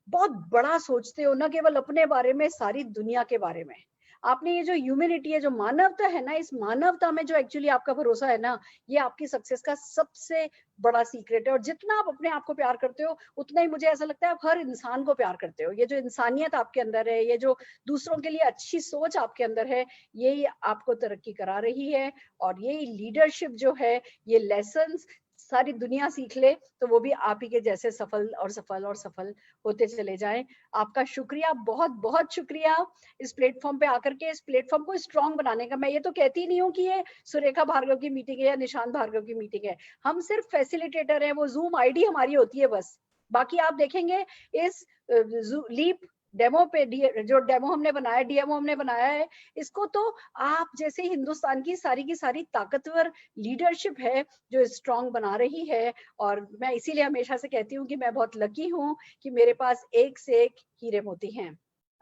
बहुत बड़ा सोचते हो, न केवल अपने बारे में, सारी दुनिया के बारे में। आपने ये जो ह्यूमैनिटी है, जो मानवता है ना, इस मानवता में जो एक्चुअली आपका भरोसा है ना, ये आपकी सक्सेस का सबसे बड़ा सीक्रेट है। और जितना आप अपने आप को प्यार करते हो, उतना ही मुझे ऐसा लगता है आप हर इंसान को प्यार करते हो। ये जो इंसानियत आपके अंदर है, ये जो दूसरों के लिए अच्छी सोच आपके अंदर है, यही आपको तरक्की करा रही है। और यही लीडरशिप जो है, ये लेसन्स सारी दुनिया सीख ले तो वो भी आप ही के जैसे सफल और सफल और सफल होते चले जाएं। आपका शुक्रिया, बहुत बहुत शुक्रिया इस प्लेटफॉर्म पे आकर के, इस प्लेटफॉर्म को स्ट्रॉन्ग बनाने का। मैं ये तो कहती नहीं हूँ कि ये सुरेखा भार्गव की मीटिंग है या निशांत भार्गव की मीटिंग है, हम सिर्फ फैसिलिटेटर हैं, वो जूम आईडी हमारी होती है बस। बाकी आप देखेंगे इस लीप डेमो पे, जो डेमो हमने बनाया, डीएमओ हमने बनाया है, इसको तो आप जैसे हिंदुस्तान की सारी ताकतवर लीडरशिप है जो स्ट्रॉन्ग बना रही है। और मैं इसीलिए हमेशा से कहती हूँ कि मैं बहुत लकी हूँ कि मेरे पास एक से एक हीरे मोती हैं।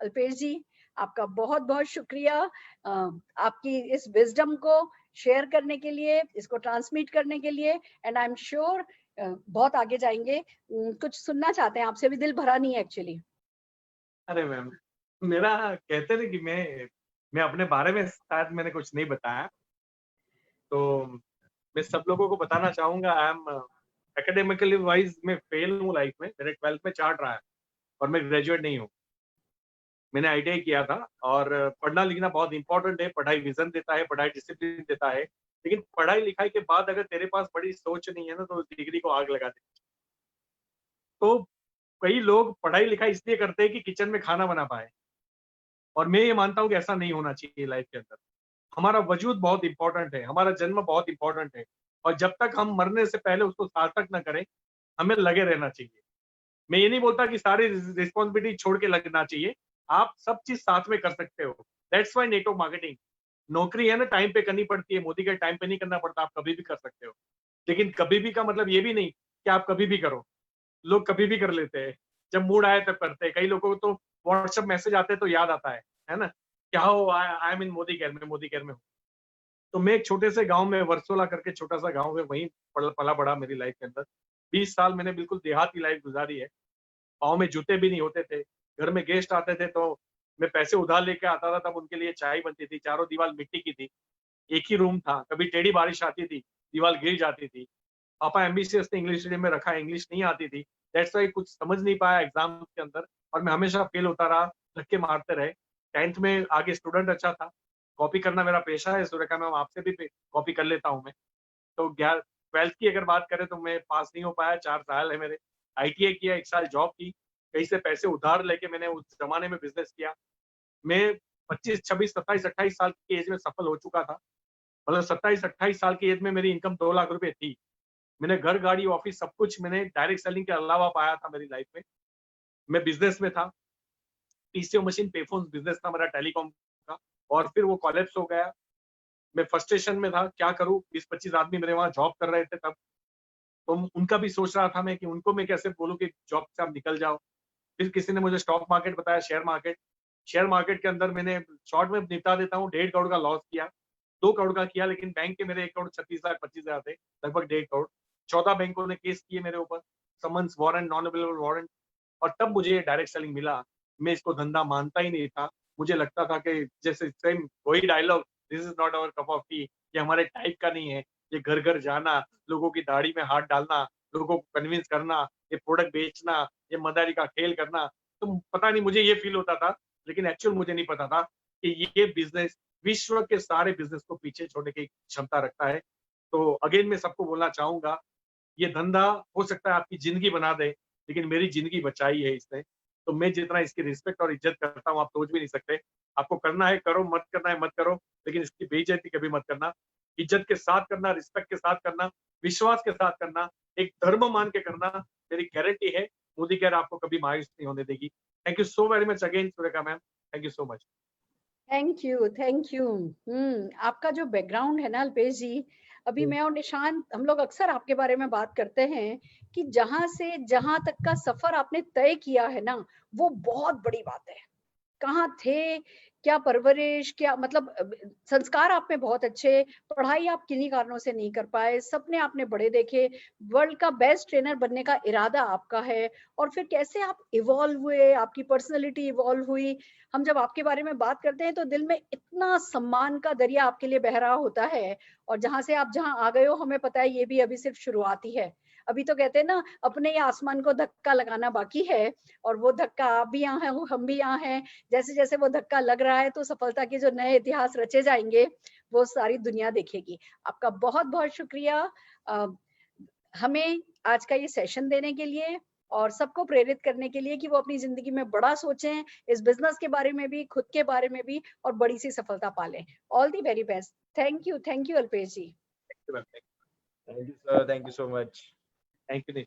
अल्पेश जी, आपका बहुत बहुत शुक्रिया आपकी इस विजडम को शेयर करने के लिए, इसको ट्रांसमिट करने के लिए। एंड आई एम श्योर बहुत आगे जाएंगे। कुछ सुनना चाहते हैं आपसे भी, दिल भरा नहीं है एक्चुअली। अरे मैम, मेरा कहते थे कि मैं अपने बारे में शायद मैंने कुछ नहीं बताया, तो मैं सब लोगों को बताना चाहूंगा, आई एम एकेडमिकली वाइज मैं फेल हूँ लाइफ में, मेरे 12th में चार्ट रहा है और मैं ग्रेजुएट नहीं हूँ। मैंने आईटीआई किया था और पढ़ना लिखना बहुत इंपॉर्टेंट है, पढ़ाई विजन देता है, पढ़ाई डिसिप्लिन देता है, लेकिन पढ़ाई लिखाई के बाद अगर तेरे पास बड़ी सोच नहीं है ना, तो डिग्री को आग लगा दे। तो कई लोग पढ़ाई लिखाई इसलिए करते हैं कि किचन में खाना बना पाए, और मैं ये मानता हूँ कि ऐसा नहीं होना चाहिए लाइफ के अंदर। हमारा वजूद बहुत इंपॉर्टेंट है, हमारा जन्म बहुत इंपॉर्टेंट है, और जब तक हम मरने से पहले उसको सार्थक न करें, हमें लगे रहना चाहिए। मैं ये नहीं बोलता कि सारी रिस्पॉन्सिबिलिटी छोड़ के लगना चाहिए, आप सब चीज साथ में कर सकते हो। That's why network marketing. नौकरी है ना, टाइम पे करनी पड़ती है, मोदी के टाइम पे नहीं करना पड़ता, आप कभी भी कर सकते हो। लेकिन कभी भी का मतलब ये भी नहीं कि आप कभी भी करो। लोग कभी भी कर लेते हैं, जब मूड आए तब करते हैं। कई लोगों को तो व्हाट्सएप मैसेज आते हैं तो याद आता है ना, क्या हो, I am in Modi care में, मोदी केयर में हूँ। तो मैं एक छोटे से गांव में, वर्सोला करके छोटा सा गांव है, वहीं पला बड़ा मेरी लाइफ के अंदर। 20 साल मैंने बिल्कुल देहाती लाइफ गुजारी है। पाँव में जूते भी नहीं होते थे, घर में गेस्ट आते थे तो मैं पैसे उधार लेके आता था, तब उनके लिए चाय बनती थी, चारों दीवार मिट्टी की थी, एक ही रूम था, कभी टेढ़ी बारिश आती थी, दीवार गिर जाती थी। पापा एमबीसीएस ने इंग्लिश मीडियम में रखा, इंग्लिश नहीं आती थी, दैट्स वाई कुछ समझ नहीं पाया एग्जाम के अंदर, और मैं हमेशा फेल होता रहा, धक्के मारते रहे। 10th में आगे स्टूडेंट अच्छा था, कॉपी करना मेरा पेशा है, सुरेखा मैम आपसे भी कॉपी कर लेता हूँ मैं। तो 12th की अगर बात करें तो मैं पास नहीं हो पाया, 4 साल है मेरे। आईटीआई किया, 1 साल जॉब की, कहीं से पैसे उधार लेके मैंने उस जमाने में बिजनेस किया। मैं 25, 26, 27, 28 साल की एज में सफल हो चुका था। मतलब 27, 28 साल की एज में मेरी इनकम 2 लाख रुपए थी। मैंने घर, गाड़ी, ऑफिस सब कुछ मैंने डायरेक्ट सेलिंग के अलावा पाया था मेरी लाइफ में। मैं बिजनेस में था, पीसीओ मशीन पेफोन बिजनेस था मेरा, टेलीकॉम का, और फिर वो कोलैप्स हो गया। मैं फ्रस्ट्रेशन में था, क्या करूं, 20-25 आदमी मेरे वहां जॉब कर रहे थे तब, तो उनका भी सोच रहा था मैं कि उनको मैं कैसे बोलूं कि जॉब से आप निकल जाओ। फिर किसी ने मुझे स्टॉक मार्केट बताया, शेयर मार्केट। शेयर मार्केट के अंदर मैंने, शॉर्ट में निपटा देता हूँ, 1.5 करोड़ का लॉस किया, 2 करोड़ का किया, लेकिन बैंक के मेरे 1 करोड़ 36 लाख 25 हजार थे, लगभग 1.5 करोड़। 14 बैंकों ने केस किए मेरे ऊपर, summons, warrant, non available warrant, और तब मुझे ये डायरेक्ट सेलिंग मिला। मैं इसको धंधा मानता ही नहीं था, मुझे लगता था कि जैसे सेम वही dialogue, this is not our cup of tea, ये हमारे टाइप का नहीं है, ये घर घर जाना, लोगों की दाढ़ी में हाथ डालना, लोगों को कन्विंस करना, ये प्रोडक्ट बेचना, ये मदारी का खेल करना। तो पता नहीं, मुझे ये फील होता था, लेकिन एक्चुअल मुझे नहीं पता था कि ये बिजनेस विश्व के सारे बिजनेस को पीछे छोड़ने की क्षमता रखता है। तो अगेन मैं सबको बोलना चाहूंगा, ये धंधा हो सकता है आपकी जिंदगी बना दे, लेकिन मेरी जिंदगी बचाई है इसने। तो मैं जितना इसकी रिस्पेक्ट और इज्जत करता हूँ, आप सोच भी नहीं सकते। आपको करना है करो, मत करना है मत करो, लेकिन इसकी बेइज्जती कभी मत करना। इज्जत के साथ करना, रिस्पेक्ट के साथ करना, विश्वास के साथ करना, एक धर्म मान के करना, मेरी गारंटी है मोदी केयर आपको कभी मायूस नहीं होने देगी। Thank you so very much again Surekha ma'am, thank you so much. Thank you, thank you. आपका जो बैकग्राउंड है ना अल्पेश जी, अभी मैं और निशांत हम लोग अक्सर आपके बारे में बात करते हैं कि जहां से जहां तक का सफर आपने तय किया है ना, वो बहुत बड़ी बात है। कहाँ थे, क्या परवरिश, क्या मतलब संस्कार आप में बहुत अच्छे, पढ़ाई आप किन्हीं कारणों से नहीं कर पाए, सपने आपने बड़े देखे, वर्ल्ड का बेस्ट ट्रेनर बनने का इरादा आपका है, और फिर कैसे आप इवॉल्व हुए, आपकी पर्सनैलिटी इवॉल्व हुई। हम जब आपके बारे में बात करते हैं तो दिल में इतना सम्मान का दरिया आपके लिए बह रहा होता है, और जहां से आप जहां आ गए हो हमें पता है ये भी अभी सिर्फ शुरुआती है। अभी तो कहते हैं ना, अपने ही आसमान को धक्का लगाना बाकी है, और वो धक्का आप भी यहाँ हैं, हम भी यहाँ हैं। जैसे जैसे वो धक्का लग रहा है तो सफलता के जो नए इतिहास रचे जाएंगे वो सारी दुनिया देखेगी। आपका बहुत बहुत शुक्रिया हमें आज का ये सेशन देने के लिए, और सबको प्रेरित करने के लिए कि वो अपनी जिंदगी में बड़ा सोचें, इस बिजनेस के बारे में भी, खुद के बारे में भी, और बड़ी सी सफलता पालें। All the very best. Thank you Alpesh ji. Thank you sir, thank you so much. Thank you.